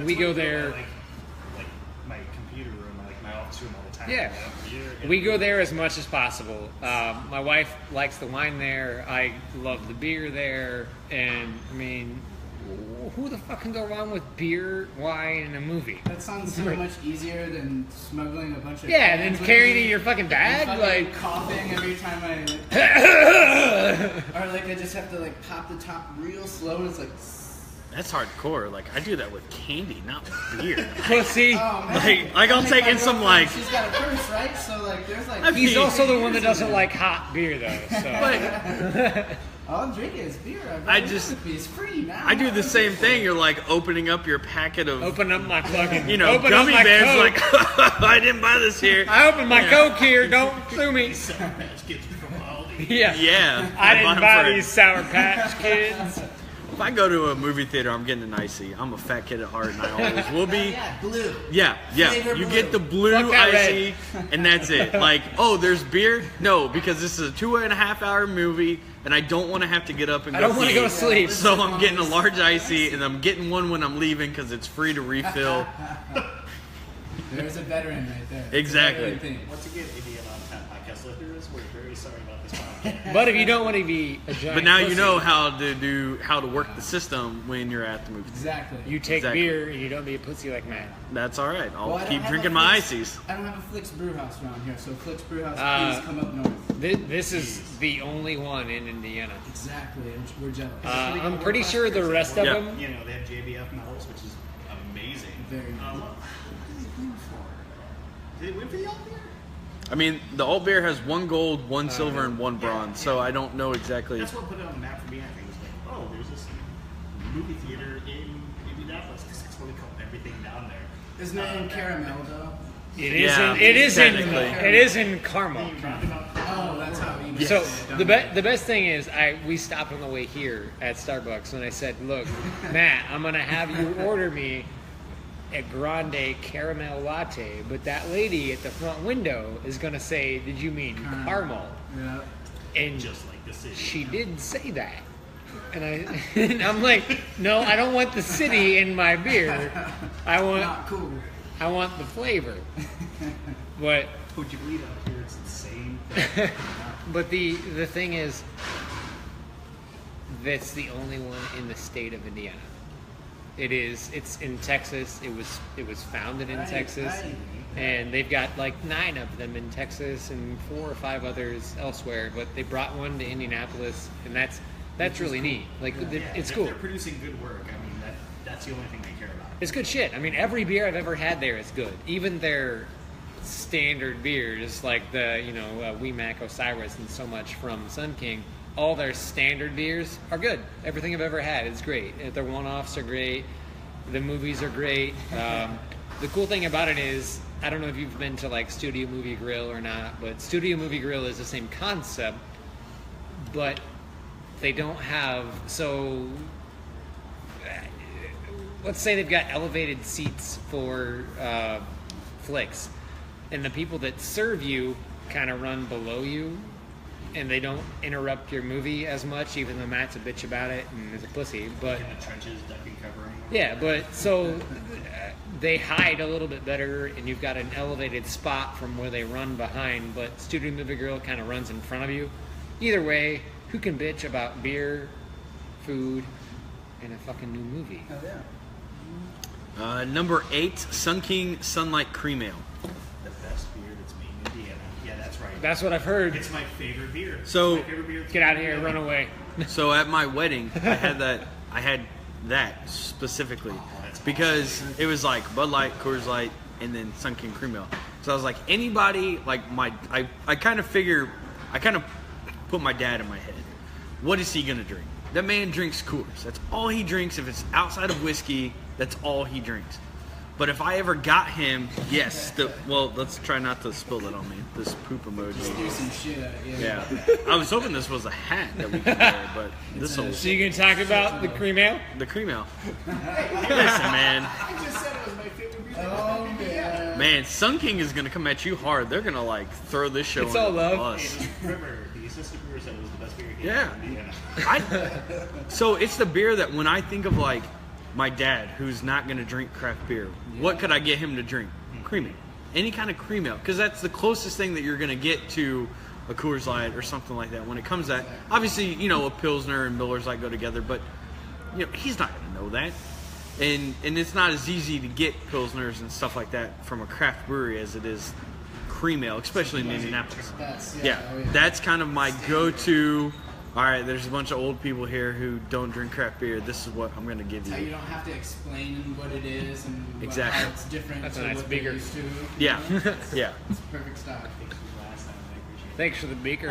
We go there. Like my computer room, like my office room all the time. Yeah. We go there as much as possible. My wife likes the wine there. I love the beer there. And, I mean, who the fuck can go wrong with beer, wine, and a movie? That sounds so much easier than smuggling a bunch of Yeah, and cans then with carrying it me in your fucking and bag. fucking Like, coughing every time or like I just have to like pop the top real slow and it's like That's hardcore. Like, I do that with candy, not with beer. well, see, oh man. Like I'm My taking some, girlfriend, like... she's got a purse, right? So like there's like I he's mean- also the one that doesn't like hot beer, though. So. But all I'm drinking is beer. It's free now. I do the same thing. You're like opening up your packet of, Open up my fucking, gummy up my bears. Coke. Like, I didn't buy this here. I opened my Coke here. Don't sue me. Sour Patch Kids from Aldi. Yeah. Yeah. I didn't buy for- these Sour Patch Kids. If I go to a movie theater, I'm getting an icy. I'm a fat kid at heart, and I always will be. Yeah, blue. Yeah. Flavor You blue. get the blue Fuck that icy, and that's it. Like, oh, there's beer? No, because this is a 2.5-hour movie, and I don't want to have to get up and I go don't want to pee. go to sleep. So I'm getting a large icy, and I'm getting one when I'm leaving because it's free to refill. There's a veteran right there. Exactly. It's a veteran thing. Once again, Indiana podcast listeners, we're very sorry about this podcast. But if you don't want to be a giant But now you pussy, know how to work the system when you're at the movie theater. Exactly. you take Exactly. beer and you don't be a pussy like Matt. That's all right. I'll Well, I don't keep have drinking a my Flix- ices. I don't have a Flix Brewhouse around here, so Flix Brewhouse, please come up north. This is the only one in Indiana. Exactly, and we're jealous. I'm pretty sure the rest of Yeah. them. You know, they have JBF medals, which is amazing. Very nice. What did they win for? Did they win for the alt beer? I mean, the alt beer has 1 gold, 1 silver, and 1 bronze. So I don't know exactly. That's what put it on the map for me. I think it was like, oh, there's this movie theater in Indianapolis because that's what we call everything down there. Isn't it in Caramel though? It is. Yeah, It is in. technically. It is in Carmel. Oh, that's how you So the best thing is we stopped on the way here at Starbucks and I said, look, Matt, I'm gonna have you order me a grande caramel latte, but that lady at the front window is gonna say, did you mean caramel? Yeah. And Just like the city. she did say that. And I'm like, no, I don't want the city in my beer. Not cool. I want the flavor. But Would you believe out here it's the same? But the thing is, that's the only one in the state of Indiana. It's in Texas. It was founded in Texas, and they've got like 9 of them in Texas and 4 or 5 others elsewhere. But they brought one to Indianapolis, and that's really neat. Like it's If cool. they're producing good work, I mean, that's the only thing they care about. It's good shit. I mean, every beer I've ever had there is good. Even their standard beers, like the Weemac Osiris and so much from Sun King, all their standard beers are good. Everything I've ever had is great. Their one-offs are great. The movies are great. The cool thing about it is, I don't know if you've been to like Studio Movie Grill or not, but Studio Movie Grill is the same concept, but they don't have let's say they've got elevated seats for Flix, and the people that serve you kind of run below you, and they don't interrupt your movie as much, even though Matt's a bitch about it and is a pussy. But In the trenches, ducking covering. yeah, but so they hide a little bit better, and you've got an elevated spot from where they run behind, but Studio Movie Grill kind of runs in front of you. Either way, who can bitch about beer, food, and a fucking new movie? Oh, yeah. Number 8, Sun King Sunlight Cream Ale. The best beer that's made in Indiana. Yeah, that's right. That's what I've heard. It's my favorite beer. So- It's my favorite beer that's Get out of made in here, run Indiana. away. So at my wedding, I had that specifically because it was like Bud Light, Coors Light, and then Sun King Cream Ale. So I was like, anybody like I kind of put my dad in my head. What is he gonna drink? That man drinks Coors. That's all he drinks. If it's outside of whiskey, that's all he drinks. But if I ever got him, yes. Well, let's try not to spill that on me. This poop emoji. Do some shit out of Yeah, I was hoping this was a hat that we could wear, but this will. So you gonna talk about the cream ale? The cream ale. Listen, man. I just said it was my favorite beer. Oh, yeah. Man, Sun King is gonna come at you hard. They're gonna like throw this show It's under all the love. bus. Remember, the assistant brewer said it was the best beer he Yeah. had in Indiana. So it's the beer that when I think of like my dad, who's not gonna drink craft beer, what could I get him to drink? Cream ale, any kind of cream ale, because that's the closest thing that you're gonna get to a Coors Light or something like that. When it comes to that, obviously, you know, a Pilsner and Miller's Light go together, but you know, he's not gonna know that. And it's not as easy to get Pilsners and stuff like that from a craft brewery as it is cream ale, especially in Indianapolis. Yeah, that's kind of my go-to. All right, there's a bunch of old people here who don't drink craft beer. This is what I'm going to give So you you. don't have to explain what it is and Exactly. how it's different That's a to nice what beaker. they're used to. Yeah, yeah. It's perfect style. Thanks for the last time. I appreciate Thanks for the beaker.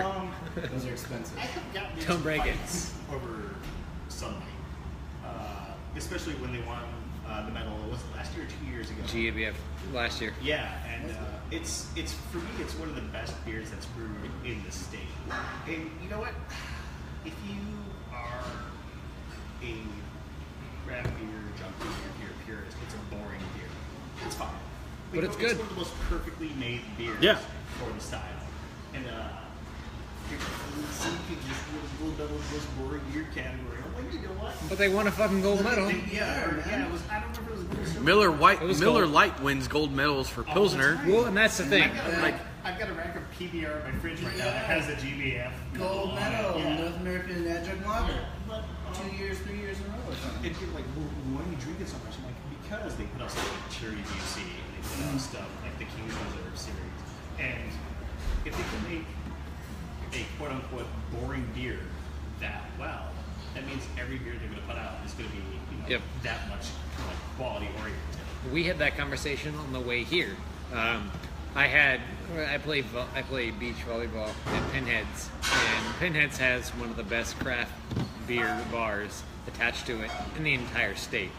it. Those are expensive. I have gotten Don't some break it. fights over Sunlight, especially when they won the medal. Was it last year or 2 years ago? AB-InBev last year. Yeah, and it's for me, it's one of the best beers that's brewed in the state. And you know what? If you are a craft beer junkie, if you're a purist, it's a boring beer. It's fine, But you it's know, good. It's one of the most perfectly made beers Yeah. for the style. And some people just will double this boring beer category. I'm like, you know what? But they won a fucking gold medal. Yeah, it was. I don't remember if it was Goose Miller was Miller gold. Light wins gold medals for Pilsner. Well, and that's the thing. I've got a rack of PBR in my fridge right now that has the GBF. Gold medal, Yeah. North American Adjunct Lager. But, 2 years, 3 years in a row or something. and people are like, well, why are you drinking so much? I'm like, because they put out stuff like Cherry BC, and they put out stuff like the King's Reserve series. And if they can make a quote-unquote boring beer that well, that means every beer they're going to put out is going to be, you know, Yep. that much like, quality oriented. We had that conversation on the way here. I play beach volleyball at Pinheads, and Pinheads has one of the best craft beer bars attached to it in the entire state.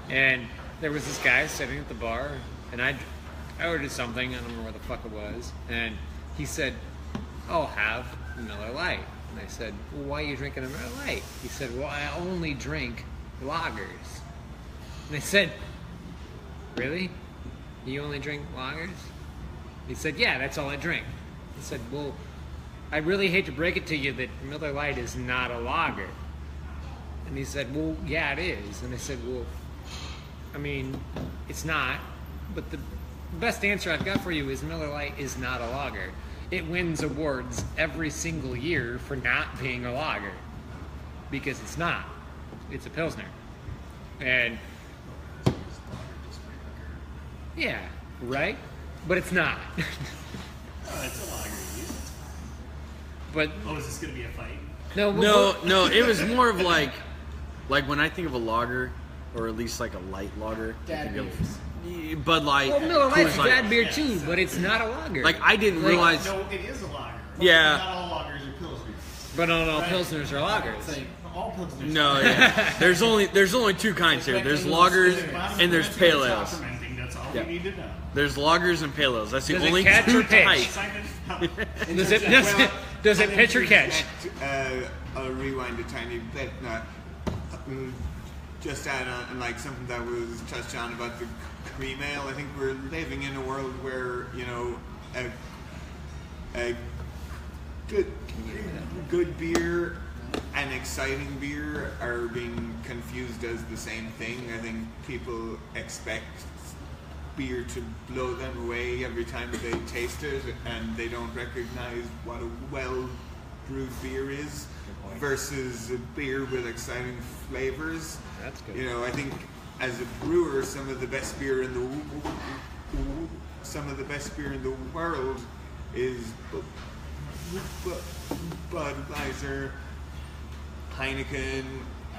And there was this guy sitting at the bar, and I ordered something, I don't remember what the fuck it was, and he said, "I'll have Miller Lite." And I said, "Well, why are you drinking a Miller Lite?" He said, "Well, I only drink lagers." And I said, "Really? You only drink lagers?" He said, "Yeah, that's all I drink." I said, "Well, I really hate to break it to you that Miller Lite is not a lager." And he said, "Well, yeah, it is." And I said, "Well, I mean, it's not, but the best answer I've got for you is Miller Lite is not a lager. It wins awards every single year for not being a lager, because it's not. It's a Pilsner." And yeah, right? But it's not. Oh, it's a lager. But Oh, is this going to be a fight? no, No, it was more of like when I think of a lager, or at least like a light lager, I Dad think beers. of Bud Light, Well, Miller Lite's Coors Light. bad beer too, but it's not a lager. Like I didn't realize. No, it is a lager. Yeah. Not all lagers are pilsners. But not all pilsners are lagers. It's like, All pilsners. No, yeah. There's only two kinds here. There's lagers and there's pale ales. That's all Yeah. we need to know. There's lagers and pale ales. That's the Does it only catch two or pitch? types. Simon, Does it pitch or catch? I'll rewind a tiny bit now. just add on, and like something that was touched on about the cream ale. I think we're living in a world where, you know, a good beer and exciting beer are being confused as the same thing. I think people expect beer to blow them away every time they taste it, and they don't recognize what a well-brewed beer is versus a beer with exciting flavors. That's good. You know, I think as a brewer, some of the best beer in the world is Budweiser, Heineken,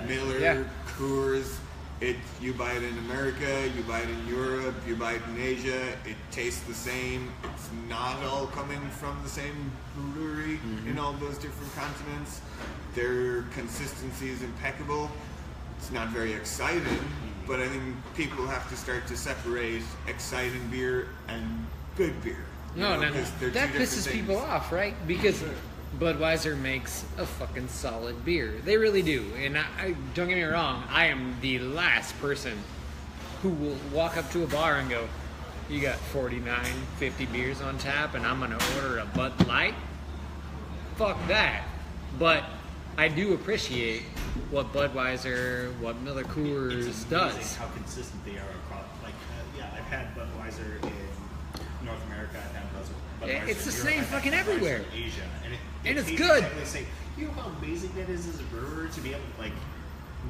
Miller, Coors. You buy it in America, you buy it in Europe, you buy it in Asia. It tastes the same. It's not all coming from the same brewery in all those different continents. Their consistency is impeccable. It's not very exciting, but I think people have to start to separate exciting beer and good beer. No, they're two that different pisses things. people off, right? Because Budweiser makes a fucking solid beer. They really do. And I don't get me wrong, I am the last person who will walk up to a bar and go, you got 49, 50 beers on tap and I'm going to order a Bud Light? Fuck that. But I do appreciate what Budweiser, what Miller Coors It's does. amazing how consistent they are across. Like, I've had Budweiser in North America. I've had Budweiser It's the in same Europe, I've had fucking Budweiser everywhere. in Asia, And it's tastes good. exactly the same. You know how amazing that is as a brewer to be able to like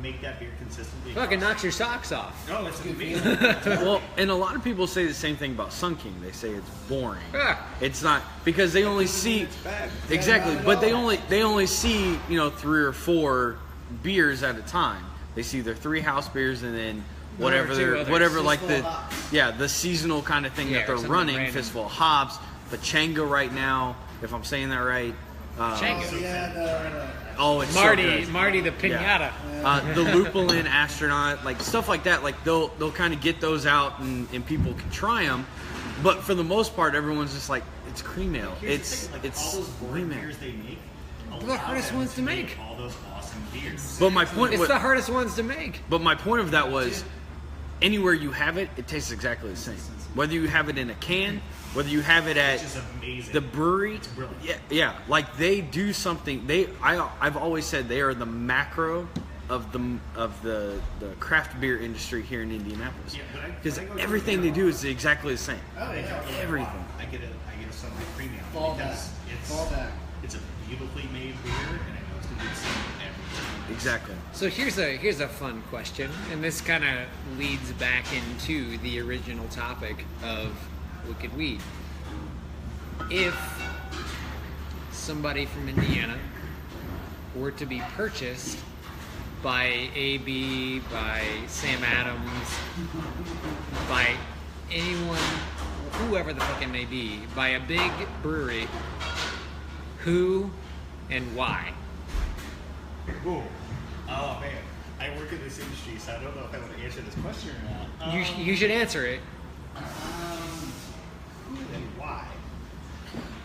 make that beer consistently. Fucking across- knocks your socks off. Oh, it's amazing. Well, and a lot of people say the same thing about Sun King. They say it's boring. Ah. It's not, because they only see It's bad. exactly, but they only see, you know, 3 or 4 beers at a time. They see their 3 house beers and then whatever One or two they're others. whatever like Fistful the of hops. the seasonal kind of thing Yeah, that or they're something running. random. Fistful of hops, Pachanga right now, if I'm saying that right. Pachanga. Oh, yeah, Oh, it's Marty, so Marty the pinata. the Lupulin astronaut, like stuff like that. Like they'll kind of get those out and people can try them. But for the most part, everyone's just like, it's cream ale. Here's the thing, It's all those boring cream ale. beers they make. The allow hardest them ones to make. all those awesome beers. But my point It's was, the hardest ones to make. but my point of that was, anywhere you have it, it tastes exactly the same. Whether you have it in a can, whether you have it at Which is amazing. the brewery, It's brilliant. yeah, like they do something. I've always said they are the macro of the craft beer industry here in Indianapolis, Yeah, but I because go to everything they do is exactly the same. Oh, yeah. Everything. I get a Sunday premium Fall because back. it's a beautifully made beer, and I know it's gonna be the same every time. Exactly. So here's a fun question, and this kind of leads back into the original topic of Wicked Weed. If somebody from Indiana were to be purchased by AB, by Sam Adams, by anyone, whoever the fuck it may be, by a big brewery, who and why? Ooh. Oh man, I work in this industry, so I don't know if I want to answer this question or not. You should answer it. Who and why?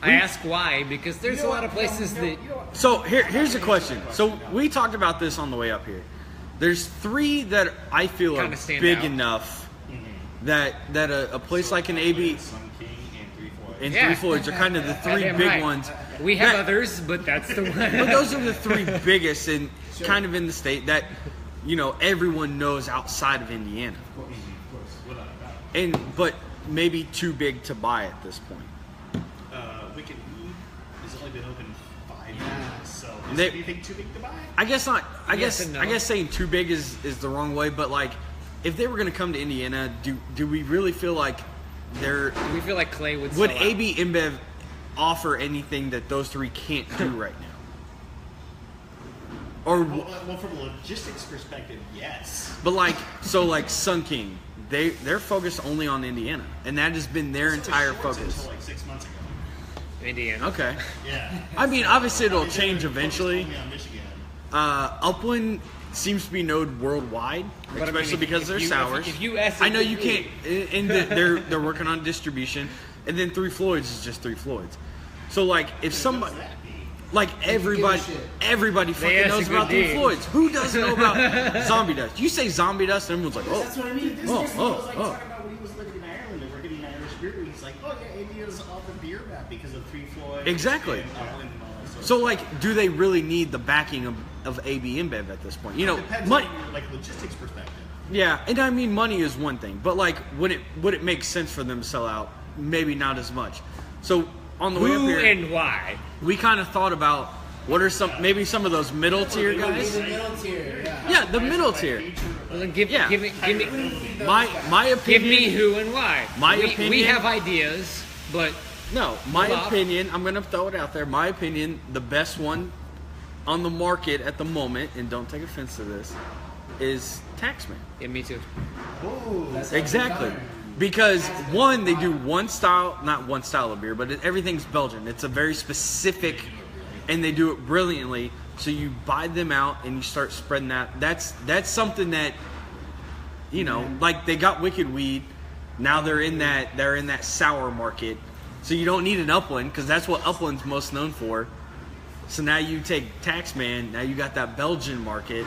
I ask why because there's a lot of places that. So here's the question. So we talked about this on the way up here. There's 3 that I feel are Kinda stand big out. enough that a place like an AB Sun King and 3 Floyd. and Yeah. 3 Floyds are kind of the 3 Goddamn big right. ones. We have That- others, but that's the one. But those are the 3 biggest and kind of in the state that, you know, everyone knows outside of Indiana. Without a doubt. And but maybe too big to buy at this point. Wicked Weed has only been open 5 years, so is They- anything too big to buy? I guess not. I Yes guess and no. I guess saying too big is the wrong way. But like, if they were going to come to Indiana, do we really feel like they're We feel like Clay would. would sell out. AB-InBev offer anything that those 3 can't do right now? Or Well, from a logistics perspective, yes. but like Sun King, they're focused only on Indiana, and that has been their entire Schwartz focus. Until like 6 months ago. Indiana. Okay. Yeah. I mean, obviously it'll change Focused eventually. only on Michigan. Upland seems to be known worldwide, But I mean, especially because they're sours. If you ask, I know you can't, and they're working on distribution, and then 3 Floyds is just 3 Floyds. So like, if somebody, What does that mean? Like everybody fucking that's knows a good about the dig. Floyds. Who doesn't know about zombie dust? You say zombie dust, and everyone's like, oh. That's what I mean. This was like talking about when he was living in Ireland and working in Irish brewery. He's like, oh yeah, India's off the beer map because of Three Floyd. Exactly. And Upland and all that stuff. So, like, do they really need the backing of AB-InBev at this point? You know, Depends money. on your like logistics perspective. Yeah, and I mean, money is one thing, but like, would it make sense for them to sell out? Maybe not as much. So on the way up Who here, and why? we kind of thought about what are maybe some of those middle tier guys. The middle tier, yeah. Yeah, the middle tier. Well, then give me My opinion. give me who and why. My we opinion- have ideas, but No, my Hold off. opinion. I'm gonna throw it out there. My opinion, the best one on the market at the moment, and don't take offense to this, is Taxman. yeah, me too. That's Exactly. Because one, they do not one style of beer, but everything's Belgian. It's a very specific, and they do it brilliantly. So you buy them out and you start spreading that. That's something that, you know, like they got Wicked Weed. Now they're in that sour market. So you don't need an Upland because that's what Upland's most known for. So now you take Taxman. Now you got that Belgian market,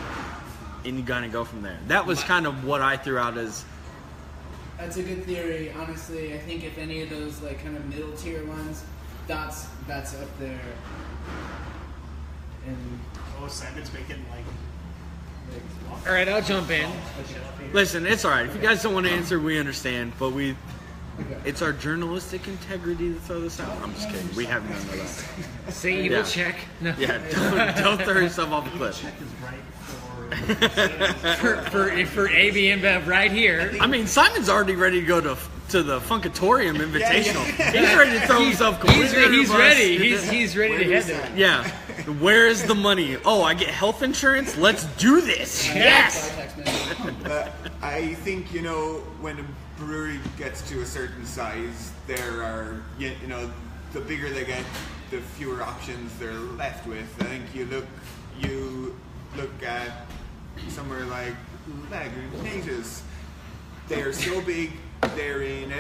and you gotta go from there. That was kind of what I threw out as. That's a good theory. Honestly, I think if any of those like kind of middle tier ones, that's up there. And Oh, Simon's making like All right, I'll jump in. Listen, it's all right. If you guys don't want to answer, we understand. But it's our journalistic integrity to throw this out. I'm just kidding. We have none of that. Say Evil Yeah. Czech. No. Yeah, don't throw yourself off a cliff. Czech is right for AB InBev right here. I mean, Simon's already ready to go to the Funkatorium Invitational. He's ready to throw himself completely He's under the bus. ready. He's ready to head there. Yeah. Where is the money? Oh, I get health insurance? Let's do this. Yes. I think, you know, when a brewery gets to a certain size, there are, you know, the bigger they get, the fewer options they're left with. I think you look at somewhere like Lagunitas. They are so big. They're in.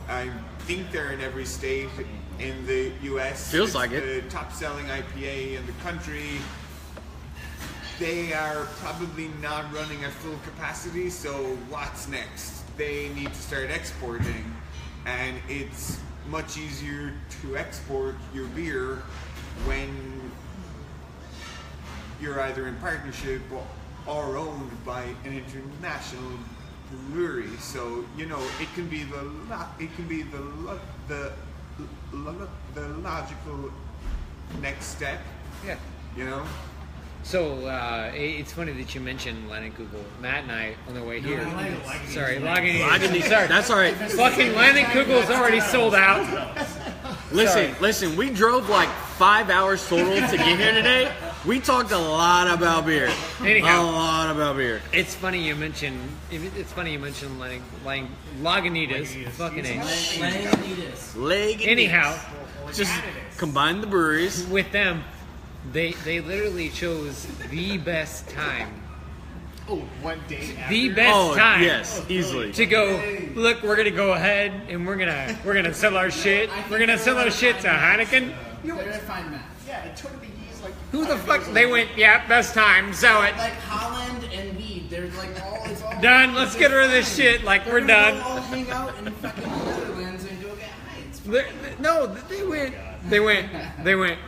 I think they're in every state in the U.S. Feels It's like it. the top-selling IPA in the country. They are probably not running at full capacity. So what's next? They need to start exporting, and it's much easier to export your beer when you're either in partnership or owned by an international brewery. So you know it can be the logical next step. Yeah. You know. So it's funny that you mentioned Leinenkugel. Matt and I on the way here. Sorry, Lagunitas. Sorry, That's all right. fucking Leinenkugel's already sold out. Listen, we drove like 5 hours total to get here today. We talked a lot about beer. Anyhow. A lot about beer. It's funny you mentioned Lagunitas. Fucking A. Leg. Anyhow, Just combine the breweries. with them, they literally chose the best time. Oh, one day after. The best time. yes, easily. To go, look, we're gonna go ahead and we're gonna sell our shit. We're gonna sell our shit to Heineken. they're a fine match. Yeah, it totally is like. Who the fuck? They went, yeah, best time, sell it. Like Holland and Weed, they're like it's all Done. Let's get rid of this shit. Like we're We're done. gonna all hang out in fucking Netherlands and go get heights. No, they went.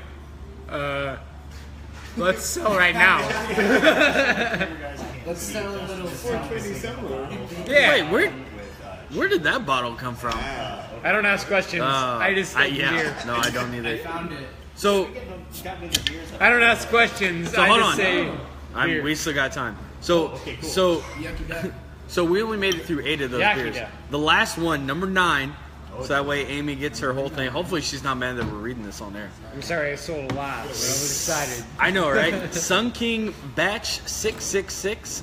Let's sell right now. Let's sell a little stuff. Yeah. Wait, where did that bottle come from? I don't ask questions. I just like beer. No, I don't I either. found it. So I don't ask questions. So I hold just on. say beer. we still got time. So okay, cool. so Yucky duck. so we only made it through 8 of those Yaki beers. da. The last one, number 9. So that way Amy gets her whole thing. Hopefully she's not mad that we're reading this on there. I'm sorry, I sold a lot, but I was excited. I know, right? Sun King Batch 666.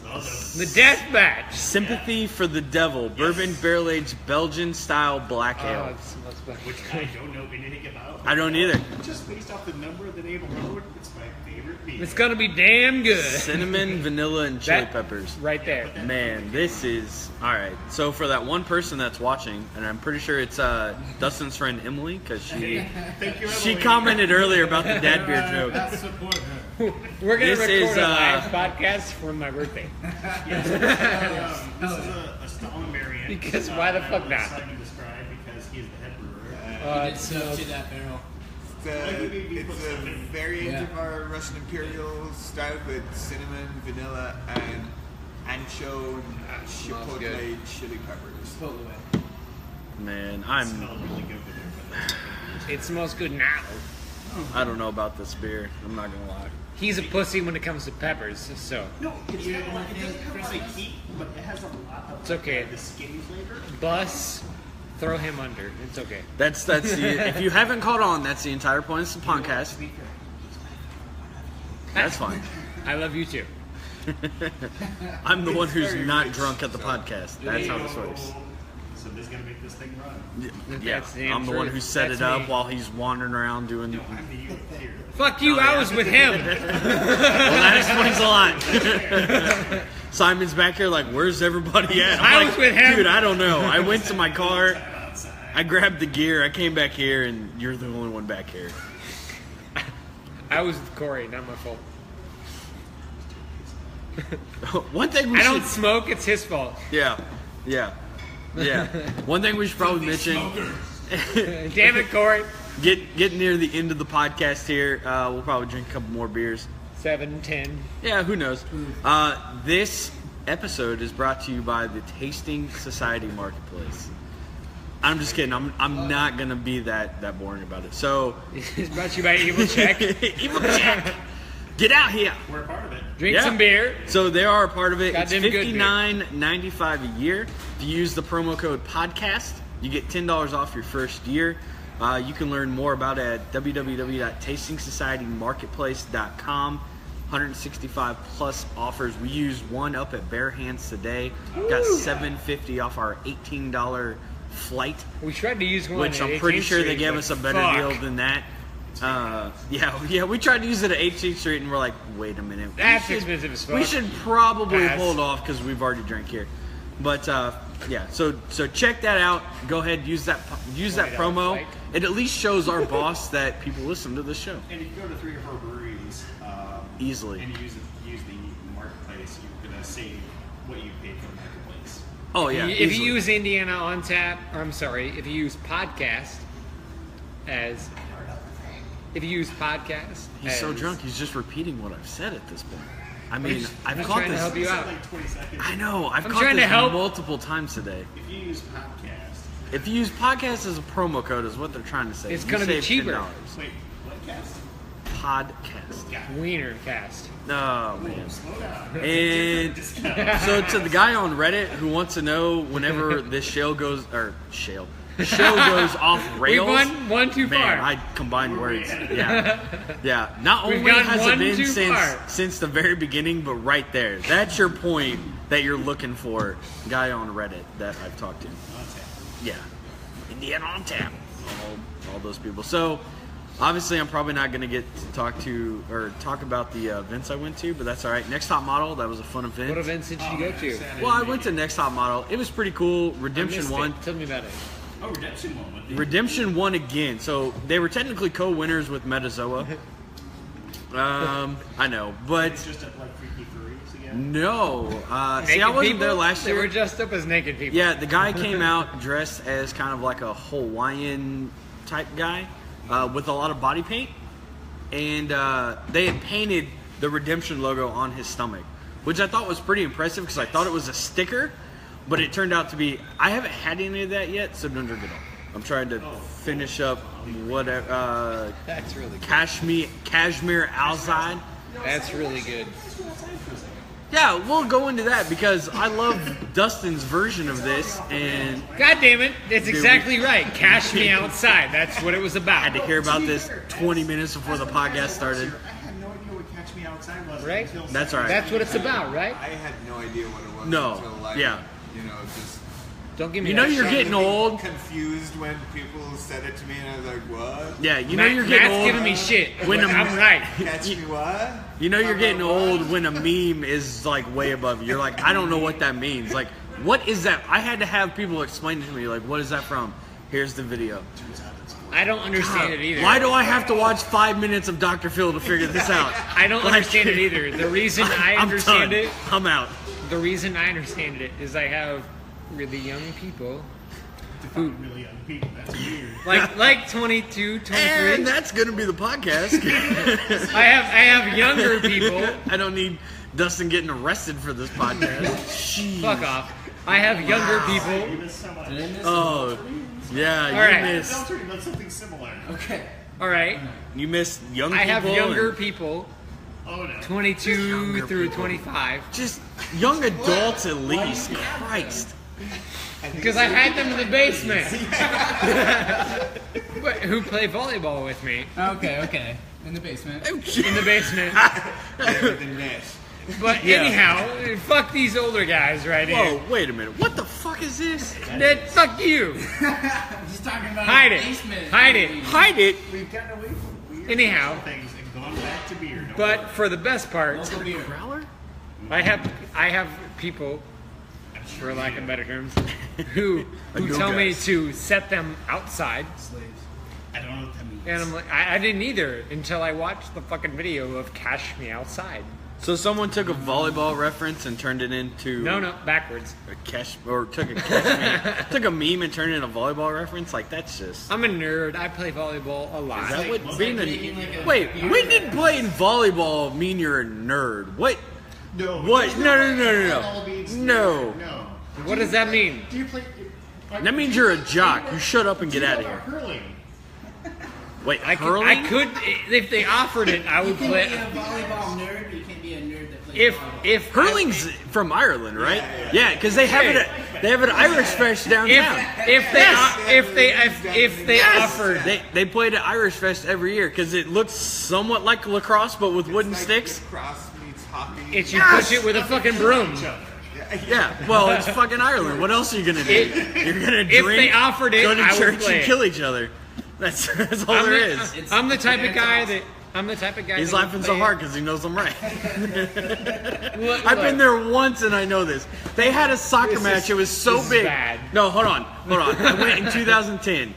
The Death Batch. Sympathy for the Devil. Bourbon Barrel Aged Belgian Style Black Oh, Ale. it's much Which I don't know anything about. I don't either. Just based off the number of the name road, it's my favorite beer. It's gonna be damn good. Cinnamon, vanilla, and chili That- peppers. Right there. Man, this is alright. So for that one person that's watching, and I'm pretty sure it's Dustin's friend Emily, because she Emily. commented earlier about the dad beer joke. That's support her. We're gonna This record is, a live podcast for my birthday. Yes, this is a Stalin variant. Because why the fuck I'm not? excited to describe because he is the head brewer. You It's did so to that barrel. It's a variant Yeah. of our Russian Imperial stout with cinnamon, vanilla, and ancho and smells chipotle good. chili peppers. Totally. Man, Smelled really good with it. It smells good now. I don't know about this beer. I'm not gonna lie. He's a pussy when it comes to peppers, so No, it doesn't have like heat, but it has a lot of It's okay. the skinny flavor. Bus, throw him under. It's okay. That's the if you haven't caught on, that's the entire point of the podcast. That's fine. I love you too. I'm the one who's not drunk at the podcast. That's how this works. So this is gonna make this thing run. Yeah, That's damn I'm the one true. who set That's it up me. while he's wandering around doing. No, I'm the youth here. Fuck you, Oh, I yeah. was with him. Well, that explains a lot. Simon's back here like, where's everybody at? I'm I like, was with him. Dude, I don't know. I went to my car, I grabbed the gear, I came back here, and you're the only one back here. I was with Corey, not my fault. One thing we I should... don't smoke, it's his fault. Yeah. One thing we should probably mention, Damn it, Corey. get near the end of the podcast here. We'll probably drink a couple more beers. 7, 10. Yeah, who knows? This episode is brought to you by the Tasting Society Marketplace. I'm just kidding. I'm not gonna be that boring about it. So, It's brought to you by Evil Czech. Evil Czech, get out here. We're a part of it. Drink Yeah. some beer. So they are a part of it. It's Goddamn good beer. $59.95 a year. If you use the promo code podcast, you get $10 off your first year. You can learn more about it at www.tastingsocietymarketplace.com. 165 plus offers. We used one up at Bare Hands today. Got $7.50 off our $18 flight, We tried to use one which at I'm pretty 18th sure they Street, gave but us a better fuck. deal than that. Yeah, we tried to use it at 18th Street and we're like, wait a minute. That's expensive as fuck. We should probably Pass. hold off because we've already drank here. But yeah, so check that out. Go ahead, use that promo. flight. It at least shows our boss that people listen to the show And if you go to 3 or 4 breweries, easily. and you use the marketplace, you're gonna save what you paid for the marketplace. Oh yeah, If easily. you use Indiana on tap, or I'm sorry, if you use podcast as, He's so drunk, he's just repeating what I've said at this point. I mean, I've I'm caught trying to help you this. out. Like 20 seconds. I know, I've I'm caught trying to this help. multiple times today. If you use podcast, If you use podcast as a promo code, is what they're trying to say. It's You gonna be save cheaper. $10. wait, what cast? Podcast. Wiener cast. Oh man. Slow down. And so to the guy on Reddit who wants to know whenever this show goes off rails. We won one too Man, far. I combined words. Yeah. Not We've only gone has it one been too far. since the very beginning, but right there. That's your point that you're looking for, guy on Reddit that I've talked to. Yeah. Indiana on tap. All those people. So obviously I'm probably not gonna get to talk about the events I went to, but that's alright. Next Top Model, that was a fun event. What events did you go to? Well, I went to Next Top Model. It was pretty cool. Redemption won. Tell me about it. Oh, Redemption won with the Redemption won again. So they were technically co-winners with Metazoa. I know, but It's just at like Freaky Furries again. no. See, Naked I wasn't people? there last They were year. dressed up as naked people. Yeah, the guy came out dressed as kind of like a Hawaiian type guy with a lot of body paint, and they had painted the Redemption logo on his stomach, which I thought was pretty impressive because I thought it was a sticker, but it turned out to be. I haven't had any of that yet, so don't drink it all. I'm trying to finish up whatever That's really good. cashmere outside. That's really good. Yeah, we'll go into that because I love Dustin's version of this, and God damn it. It's exactly right. Cash me outside. That's what it was I about. had to hear about this 20 minutes before the podcast started. I had no idea what Catch Me Outside was Right? until That's all right. That's what it's about, right? I had no idea what it was No, until I, yeah. just Don't give me You know that you're shit. getting old. confused when people said it to me, and I was like, "What? Yeah, you know Matt- you're getting Matt's old. giving me shit. When When I'm right. Catch me what? You know you're getting What? old when a meme is like way above you. You're like, I don't know what that means. Like, what is that? I had to have people explain it to me. Like, what is that from? Here's the video. I don't understand it either. Why do I have to watch 5 minutes of Dr. Phil to figure this out? I don't understand it either. The reason I understand it, I'm out. the reason I understand it is I have really young people, Really young people. That's weird. like 22, 23. And that's gonna be the podcast. I have younger people. I don't need Dustin getting arrested for this podcast. Jeez. Fuck off. I have younger people. You missed so much. Did I miss Oh, yeah, you All right. missed. Don't talk about something similar. Okay. All right. You missed young I people. have younger and people, Oh no. 22 Younger through people. 25. Just young adults at least. Christ. Because I had them in the basement. But who play volleyball with me Okay. In the basement. in the basement. The net. But Yeah. anyhow, fuck these older guys right here. Whoa, wait a minute. What the fuck is this? That fuck you. He's talking about Hide his it. basement. Hide it. Hide it. We've gotten away from weird Anyhow. things and gone back to beer. Don't But worry. for the best part, Local beer. Growler? I have people, for lack of better terms, who Adult tell me guys. to set them outside. Slaves. I don't know what that means. And I'm like, I didn't either until I watched the fucking video of Cash Me Outside. So someone took a volleyball reference and turned it into No, backwards. a cash, or took a cash meme, took a meme and turned it into a volleyball reference. Like that's just. I'm a nerd. I play volleyball a lot. Is that what It's being like a reading like a wait? beer When did reference. playing volleyball mean you're a nerd? What? No. What? there's No. No. What does that mean? Do you play? That means you're a jock. You shut up and get out of here. Hurling. Wait, I hurling? could, if they offered it, I You would can play. be a volleyball nerd, but you can't be a nerd that plays volleyball. If Hurling's from Ireland, right? Yeah, because they have it. They have an Irish Fest downtown. if they offered, They played at Irish Fest every year because it looks somewhat like lacrosse but with wooden It's sticks. Like cross meets hockey. it's you push it with a fucking broom. Yeah, well, it's fucking Ireland. What else are you gonna do? You're gonna drink, If they offered it, go to I would church, play and it. kill each other. That's all there is. I'm the type of guy that. I'm the type of guy. He's that would laughing so play hard because he knows I'm right. Look, I've been look. there once and I know this. They had a soccer match. It was so this is big. bad. No, hold on. I went in 2010,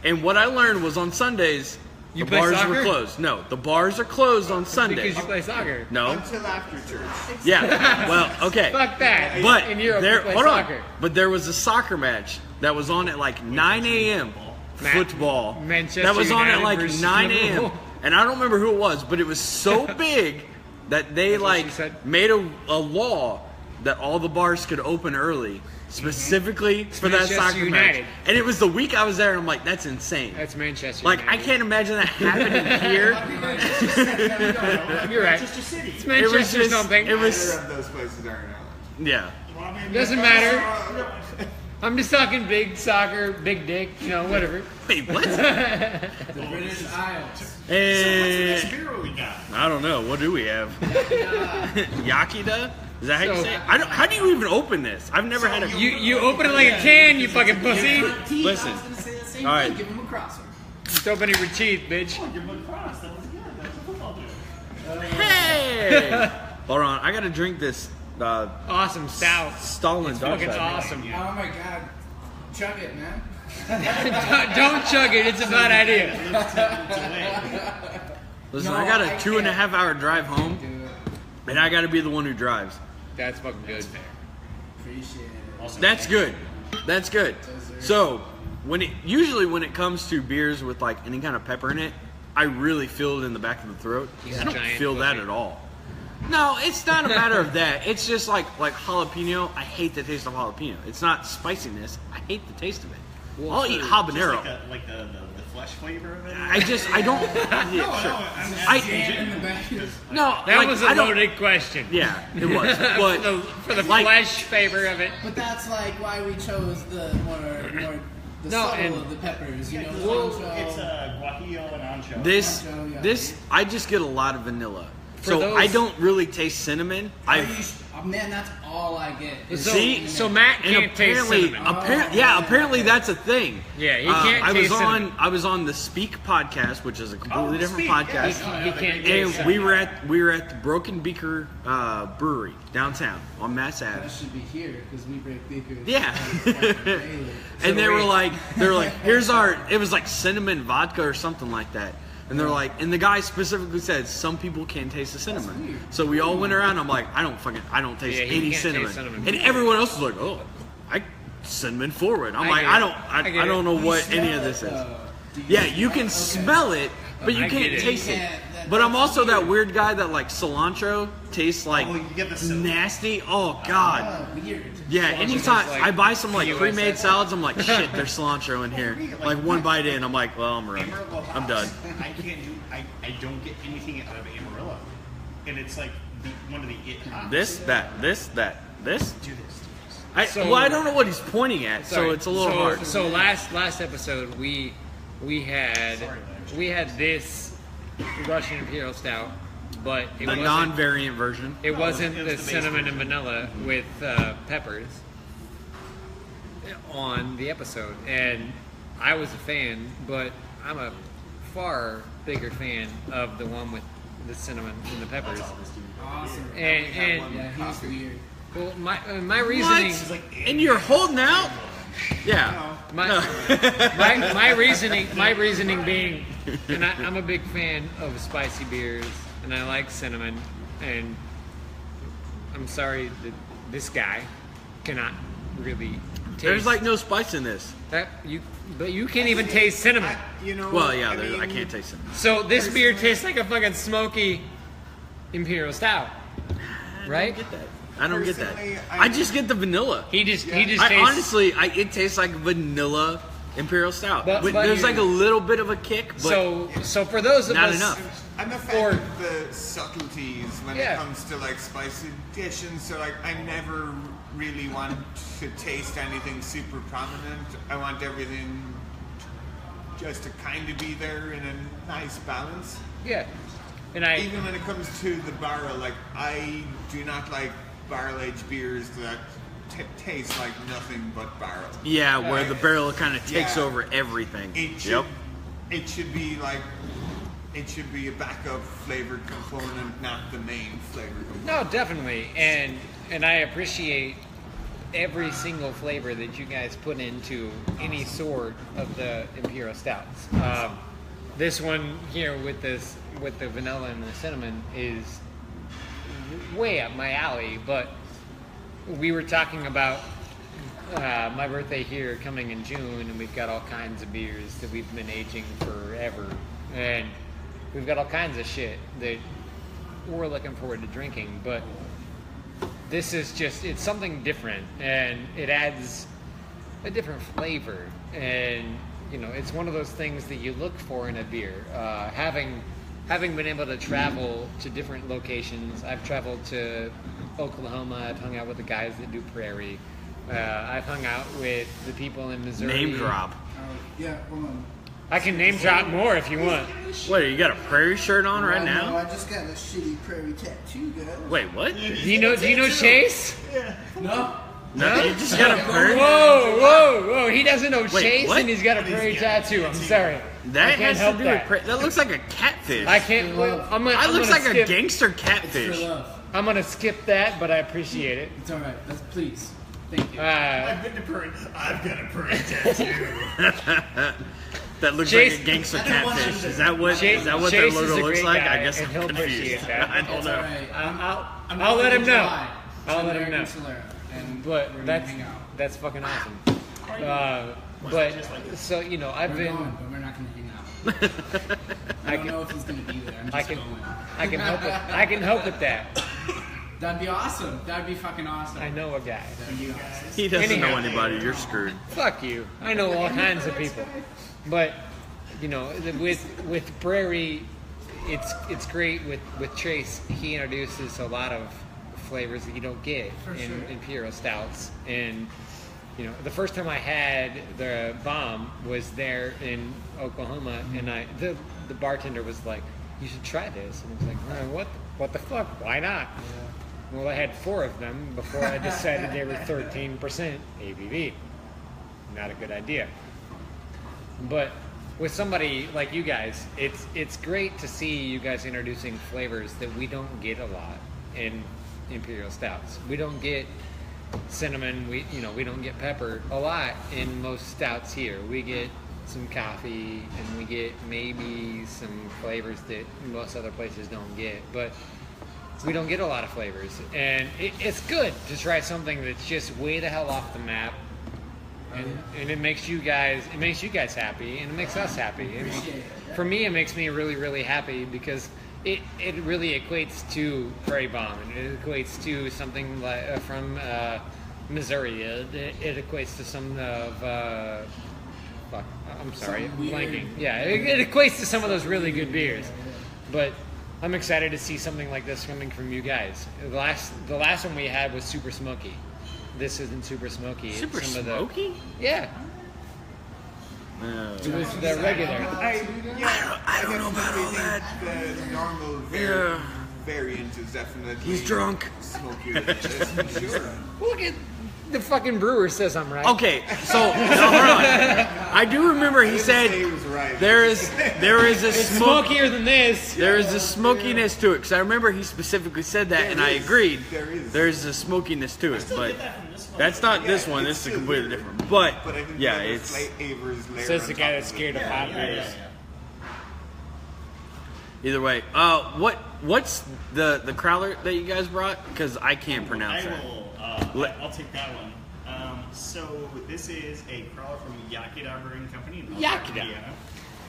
and what I learned was on Sundays You the play bars soccer? were closed. No, the bars are closed on Sundays. Because you play soccer. No. Until after church. Yeah. Well, okay. Fuck that. But in Europe, there, you play hold soccer. on. But there was a soccer match that was on at like 9 a.m. Football. Manchester that was on at United like versus 9 a.m. Liverpool. And I don't remember who it was, but it was so big that they what like she said. made a law that all the bars could open early, specifically for that Manchester soccer United. match. And it was the week I was there, and I'm like, that's insane. That's Manchester. Like I United. can't imagine that happening here. You're right. Manchester City. It's It was Manchester just, something. it was, Neither of those places are in Ireland. yeah. Doesn't matter. I'm just talking big soccer, big dick, whatever. Wait, what? The British Isles. Eh, beer we got? I don't know. What do we have? Yakida? Is that how you So- say it? How do you even open this? I've never had a. You open it like a can, you fucking pussy. Listen. I was gonna say the same All right. thing. Give him a crosser. Just open it your teeth, bitch. Give him a cross. That was good. That's what football do. Hey! Hold on. I gotta drink this Awesome stout. Stalin Fucking Dark Side. awesome. Oh my god. Chug it, man. Don't chug it. It's a bad idea. Listen, No, I got a I 2.5 hour drive home, Do it. and I gotta be the one who drives. That's fucking good. Appreciate it. Also, That's good. That's good. So, usually when it comes to beers with like any kind of pepper in it, I really feel it in the back of the throat. He's I a don't giant feel that pussy. at all. No, it's not a matter of that. It's just like jalapeno. I hate the taste of jalapeno. It's not spiciness. I hate the taste of it. Well, I'll eat just habanero. like the flesh flavor of it. I don't. Yeah, sure. Jam in the back. No, That like, was a I don't- loaded question. Yeah, it was. But For the like- flesh favor of it. But that's like why we chose the more the No, subtle and- of the peppers. You know, the Well, ancho. It's guajillo and ancho. this, Nacho, yeah. this, I just get a lot of vanilla. For So those- I don't really taste cinnamon. Are I you Oh, man, that's all I get. So Matt can't taste cinnamon. Apparently that's a thing. Yeah, he can't I taste was cinnamon. I was on the Speak podcast, which is a completely different podcast. He can't taste And cinnamon. we were at the Broken Beaker Brewery downtown on Mass Ave. That should be here because we break beakers. Yeah. Daily. And they were like, here's it was like cinnamon vodka or something like that. And they're like, and the guy specifically said some people can't taste the cinnamon. So we all went around. I'm like, I don't taste Yeah, he any can't cinnamon. taste cinnamon. And everyone else was like, oh, I cinnamon forward. I'm like, get it. I get don't it. know You what smell any of it, this is. though. Do Yeah, you can smell it, but you I can't get it. taste it. Yeah, But I'm that's also that weird. weird guy that like cilantro tastes like Oh, you get the cinnamon. nasty. Oh God. Oh, weird. Yeah, anytime like I buy some like POS pre-made sauce. salads, I'm like, shit, there's cilantro in here. Like one bite in, I'm like, well, I'm done. I can't do. I don't get anything out of Amarillo, and it's like one of the it. This. Do this. I don't know what he's pointing at, so it's a little hard. So last episode we had this Russian Imperial Stout, but it The wasn't non-variant version. it wasn't it the was the base cinnamon and version. vanilla with peppers on the episode, and I was a fan, but I'm a far bigger fan of the one with the cinnamon and the peppers. Awesome. And Yeah, he's weird. well, my reasoning. What? And you're holding out? Yeah. My reasoning being, and I'm a big fan of spicy beers, and I like cinnamon, and I'm sorry that this guy cannot really taste. There's like no spice in this. that but you can't even taste cinnamon. You know, Well, yeah, I I can't taste it. So this beer tastes like a fucking smoky Imperial Stout, right? I don't get that. Personally, I just get the vanilla. He just I tastes. honestly, it tastes like vanilla Imperial Stout. But There's like a little bit of a kick, but so for those of not us, enough. I'm a fan Or- of the subtleties when Yeah. it comes to like spicy additions. So like, I never really want to taste anything super prominent. I want everything just to kind of be there in a nice balance. yeah, and Even when it comes to the barrel, like I do not like barrel-aged beers that taste like nothing but barrel. Yeah, where the barrel kind of takes Yeah. over everything. It should be like, it should be a backup flavored component, not the main flavor component. No, definitely, and I appreciate every single flavor that you guys put into any sort of the Imperial Stouts. This one here with the vanilla and the cinnamon is way up my alley. But we were talking about my birthday here coming in June, and we've got all kinds of beers that we've been aging forever, and we've got all kinds of shit that we're looking forward to drinking. But this is just, it's something different, and it adds a different flavor, and you know, it's one of those things that you look for in a beer. Having been able to travel to different locations, I've traveled to Oklahoma, I've hung out with the guys that do Prairie, I've hung out with the people in Missouri. Name drop. Yeah, hold on. I can name drop more if you want. What, you got a Prairie shirt on right No, now? I just got a shitty prairie tattoo, guys. Wait, what? Do you know Chase? No. No, you just got a Prairie? Whoa! He doesn't know Wait, Chase, what? and he's got a Prairie tattoo. I'm sorry. I That can't has help to do that. with that looks like a catfish. I can't. Well, That looks like skip, a gangster It's catfish. for love. I'm gonna skip that, but I appreciate it. It's alright. That's please. Thank you. I've been to Prairie. I've got a Prairie tattoo. That looks Chase- like a gangster I don't want catfish. him Is that what Chase their logo is a looks great like? guy, I guess and I'm he'll confused. appreciate that. I don't It's know. alright. I'll let him know. July. I'll let him American know. Solera, and But we're gonna that's hang out. that's fucking awesome. But so you know, I've We're been. going, but we're not gonna hang out. I don't know if he's gonna be there. I'm just I can going. I can help it. I can help with that. That'd be awesome. That'd be fucking awesome. I know a guy. That'd be awesome. He doesn't Anyhow. know anybody. You're screwed. Fuck you. I know all kinds of people. But you know, with Prairie, it's great with Trace. He introduces a lot of flavors that you don't get For in sure. Imperial Stouts. And you know, the first time I had the bomb was there in Oklahoma, and the bartender was like, "You should try this," and I was like, "What the fuck? Why not?" Well, I had 4 of them before I decided they were 13% ABV. Not a good idea. But with somebody like you guys, it's great to see you guys introducing flavors that we don't get a lot in imperial stouts. We don't get cinnamon, we don't get pepper a lot in most stouts here. We get some coffee and we get maybe some flavors that most other places don't get, but we don't get a lot of flavors. And it's good to try something that's just way the hell off the map. And it makes you guys happy, and it makes us happy. And for me, it makes me really, really happy because it really equates to Prairie Bomb, and it equates to something like from Missouri. It equates to some of I'm sorry, I'm blanking. Yeah, it equates to some of those really good beers. But I'm excited to see something like this coming from you guys. The last one we had was super smoky. This isn't super smoky. Super it's some smoky? Of the, yeah. No. It was the regular. I don't know about all that. The normal variant is definitely. He's drunk. Smokier than this, sure. Look at the fucking brewer says I'm right. Okay, so hold on. I do remember he said He was right. there is a It's smoke. smokier than this. There is a smokiness to it because I remember he specifically said that, and I agreed. There's a smokiness to it, but that's not this one. This is completely different. But But I think yeah, the other it's flavors layer Says on the top guy of that's it. scared of hot beers. either way. What's the crowler that you guys brought? Because I can't pronounce that. I'll take that one. So this is a crawler from Yakida Brewing Company in Yakida. Indiana.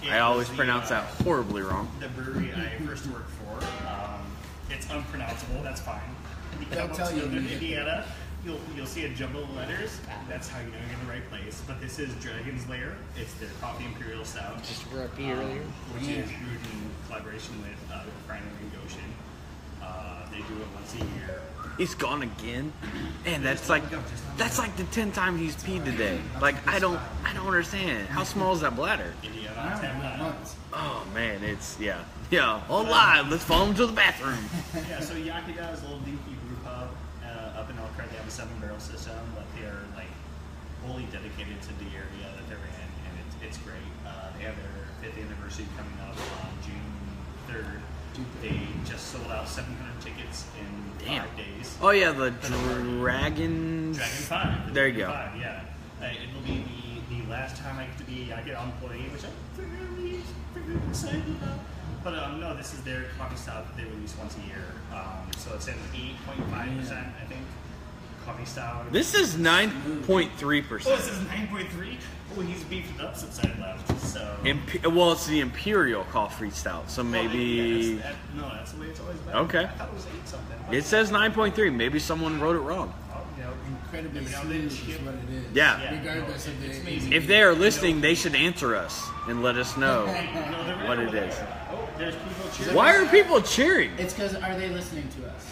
It I always was pronounce that horribly wrong. The brewery I first worked for. It's unpronounceable. That's fine. You They'll come up tell to you Northern immediately. Indiana, you'll see a jumble of letters. That's how you know you're in the right place. But this is Dragon's Lair. It's their coffee imperial stout. Just for a pee earlier. Which is brewed in collaboration with the refinery in Goshen. They do it once a year. He's gone again, and that's like the 10th time he's peed today. Like I don't understand. How small is that bladder? Indiana, 10 Months. Oh man, it's yeah. All live. Let's follow him to the bathroom. Yeah, so Yakida is a little dinky brew pub up in Elkhart. They have a 7-barrel system, but they are like wholly dedicated to the area that they're in, and it's great. They have their 5th anniversary coming up on June 3rd. They just sold out 700 tickets in 5 days. Oh yeah, the Dragon 5. There you go. 5, yeah. It'll be the last time I get to be a Yakida employee, which I'm really excited about. But no, this is their coffee stout that they release once a year. So it's an 8.5%, I think, coffee stout. This is 9.3%. Oh, this is 9.3? Oh, he's beefed it up since I left. So. Well, it's the Imperial Coffee Stout, so maybe. That's the way it's always been. Okay. I thought it was 8 something. It says 9.3. Maybe someone wrote it wrong. Oh, you know, Incredibly Maybe I'll smooth let you is what it is. Yeah. Regardless of it's the amazing. If they are listening, they should answer us and let us know No, they're right what over it is. there. Oh, there's people cheering. Why are people cheering? It's because are they listening to us?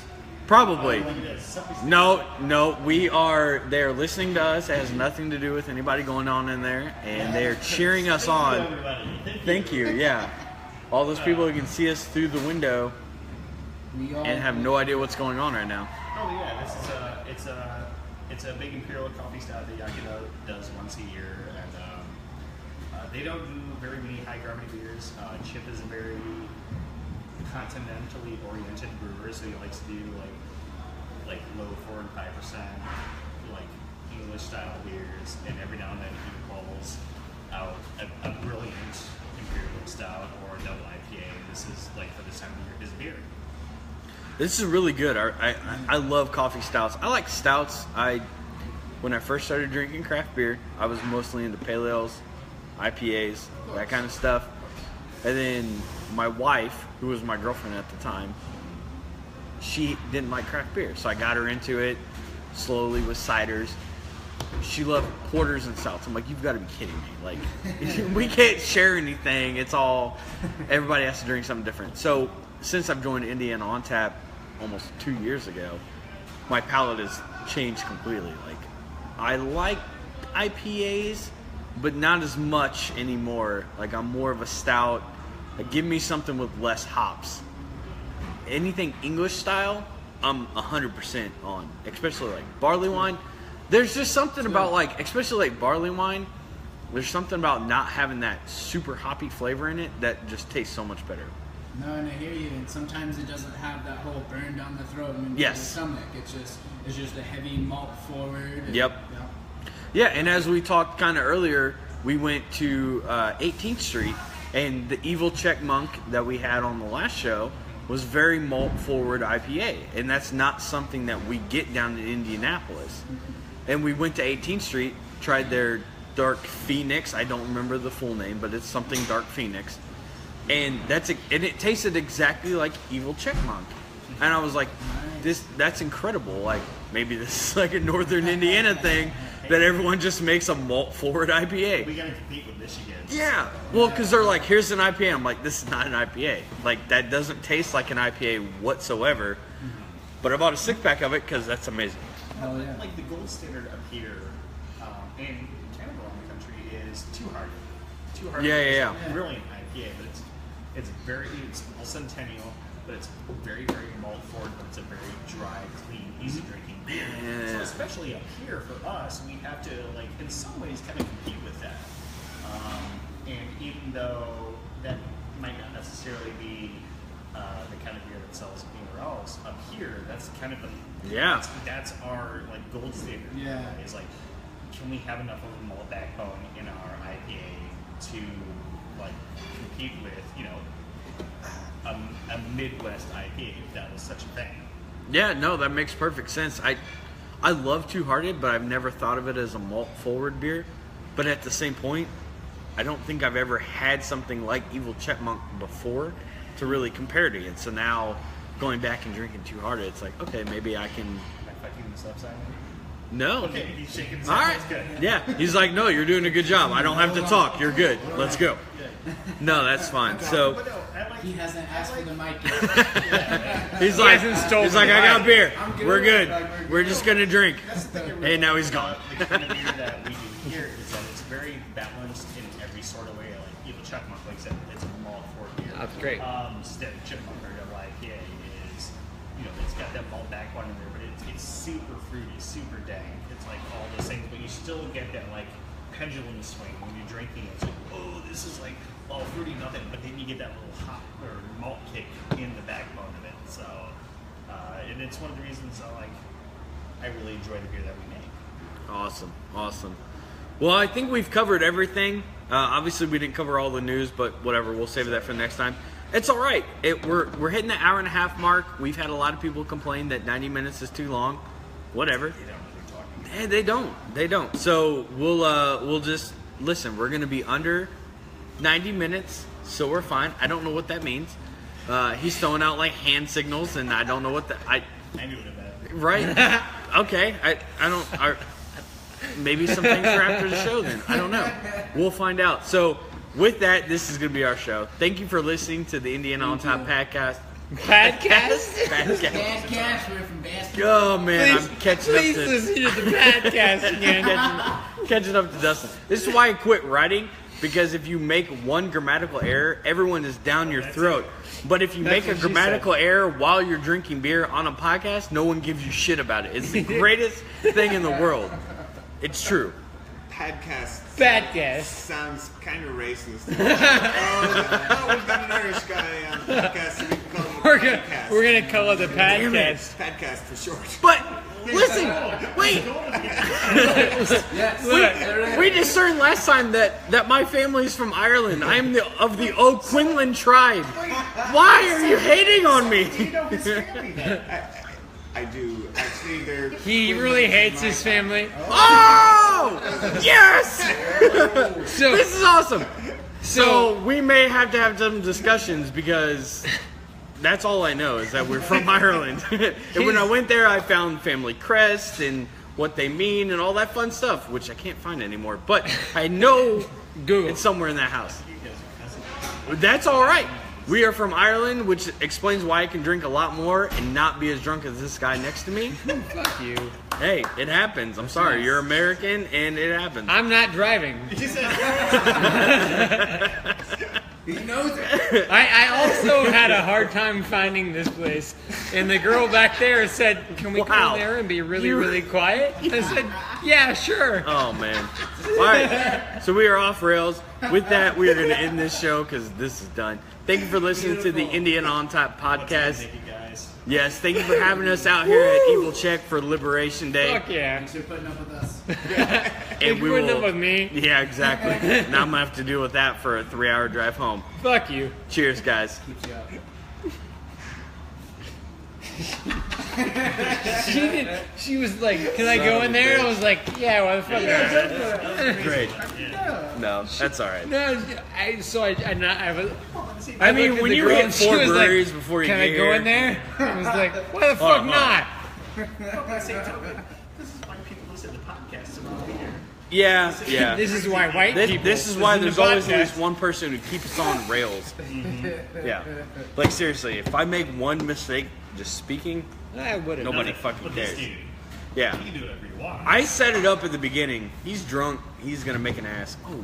Probably. Look at this. No, they're listening to us. It has nothing to do with anybody going on in there, and they're cheering us on. Everybody. Thank you, yeah. All those people who can see us through the window We all and have no idea what's going on right now. Oh yeah, this is it's a big imperial coffee stout that Yakida does once a year, and they don't do very many high carbon beers. Chip is a very continentally oriented brewer, so he likes to do like low 4 and 5% like English style beers, and every now and then he pulls out a brilliant imperial stout or a double IPA. This is like for this time of year his beer. This is really good. I love coffee stouts. I like stouts. When I first started drinking craft beer, I was mostly into pale ales, IPAs, that kind of stuff. And then my wife, who was my girlfriend at the time, she didn't like craft beer, so I got her into it slowly with ciders. She loved porters and stouts. I'm like, you've got to be kidding me. Like, we can't share anything. It's all, everybody has to drink something different. So since I've joined Indiana on Tap almost 2 years ago, my palate has changed completely. Like, I like IPAs, but not as much anymore. Like, I'm more of a stout. Like, give me something with less hops. Anything English style, I'm 100% on, especially like barley wine. There's just something about like, especially like barley wine. There's something about not having that super hoppy flavor in it that just tastes so much better. No, and I hear you. And sometimes it doesn't have that whole burn down the throat and into Yes. the stomach. It's just a heavy malt forward. And, Yep. Yeah, and as we talked kind of earlier, we went to 18th Street, and the Evil Czech Monk that we had on the last show was very malt forward IPA, and that's not something that we get down in Indianapolis. And we went to 18th Street, tried their Dark Phoenix. I don't remember the full name, but it's something Dark Phoenix. And it tasted exactly like Evil Czech Monk. And I was like, that's incredible. Like, maybe this is like a Northern Indiana thing that everyone just makes a malt forward IPA. We gotta compete with Michigan. Yeah. Well, because they're like, here's an IPA. I'm like, this is not an IPA. Like, that doesn't taste like an IPA whatsoever. But I bought a 6-pack of it because that's amazing. Like the gold standard up here in Canada around the country is Too Hard. Too Hard is a brilliant IPA, but it's a centennial, but it's very, very malt forward, but it's a very dry, clean, easy drinking beer. Yeah. So especially up here for us, we have to like in some ways kind of compete with that. And even though that might not necessarily be the kind of beer that sells anywhere else, up here that's kind of that's our like gold standard. Yeah. Is like, can we have enough of a malt backbone in our IPA to like compete with a Midwest IPA if that was such a thing? Yeah, no, that makes perfect sense. I love Two Hearted, but I've never thought of it as a malt forward beer. But at the same point, I don't think I've ever had something like Evil Czech Monk before to really compare to it. So now going back and drinking Two Hearted, it's like, okay, maybe I can. Am I fucking this up, Simon? No. Okay, he's shaking his All head. right. That's good. Yeah, he's like, no, you're doing a good job. I don't have to talk. You're good. Let's go. No, that's fine. So But no, I like He hasn't asked for the mic yet. he's like, stolen I got beer. I'm good. We're good. Like, We're just gonna drink. That's the thing Hey, now he's gone. The kind of beer that we do here is that it's very balanced in every sort of way. Like Evil Czech Monk, like I said, it's a malt forward beer. That's great. Instead of Chipmunk or double IPA is, it's got that malt backbone in there, but it's super fruity, super dank. It's like all those things, but you still get that like pendulum swing when you're drinking it. It's like, oh, this is like all fruity, nothing, but then you get that little hop or malt kick in the backbone of it. So, and it's one of the reasons I really enjoy the beer that we make. Awesome. Well, I think we've covered everything. Obviously, we didn't cover all the news, but whatever. We'll save that for next time. It's all right. We're hitting the hour and a half mark. We've had a lot of people complain that 90 minutes is too long. Whatever. They don't. So we'll just listen. We're gonna be under 90 minutes, so we're fine. I don't know what that means. He's throwing out like hand signals, and I don't know what I knew it about. Right? Okay. Maybe some things for after the show. Then I don't know. We'll find out. So with that, this is gonna be our show. Thank you for listening to the Indiana on Top podcast. Podcast? Bad cash, we're from Boston. Oh man, Please- I'm catching up Please to listen to the podcast again. catching up to Dustin. This is why I quit writing, because if you make one grammatical error, everyone is down your throat. But if you make a what she grammatical error while you're drinking beer on a podcast, no one gives you shit about it. It's the greatest thing in the world. It's true. Podcast. Sounds kind of racist. We've got an Irish guy on the podcast, so we can call him podcast. We're gonna call it the podcast. Podcast for short. But listen, wait. Yes. We discerned last time that my family's from Ireland. I am of the O'Quinlan tribe. Why are you hating on me? I do. Actually, they're. He really hates his family. Oh! Yes! So This is awesome. So we may have to have some discussions, because that's all I know is that we're from Ireland. And when I went there, I found family crest and what they mean and all that fun stuff, which I can't find anymore. But I know Google. it's somewhere in that house. That's all right. We are from Ireland, which explains why I can drink a lot more and not be as drunk as this guy next to me. Fuck you. Hey, it happens. I'm sorry. You're American, and it happens. I'm not driving. He knows it. I also had a hard time finding this place. And the girl back there said, "Can we Wow. come in there and be really, really quiet?" I said, "Yeah, sure." Oh man! All right, so we are off rails. With that, we are going to end this show because this is done. Thank you for listening to the Indiana on Top podcast. Thank you guys. Yes, thank you for having us out here at Evil Czech for Liberation Day. Fuck yeah. Thanks for putting up with us. And You putting up with me? Yeah, exactly. Now I'm gonna have to deal with that for a 3-hour drive home. Fuck you. Cheers, guys. Keeps you up. She was like, "Can I go in there?" I was like, "Yeah, why the fuck not?" Great. No, that's all right. No, I was. I mean, looked at when the you girl hit and she 4 was breweries like, before you "Can get I go here?" in there?" I was like, "Why the fuck not?" By the same token, this is why people listen to podcasts about beer. Yeah, yeah. This is why white people. This is why listen there's to always at podcasts. least one person who keeps us on rails. Yeah. Like, seriously, if I make one mistake just speaking, I would have. nobody fucking But this cares. dude, Yeah. you can do whatever you want. I set it up at the beginning. He's drunk. He's going to make an ass. Oh,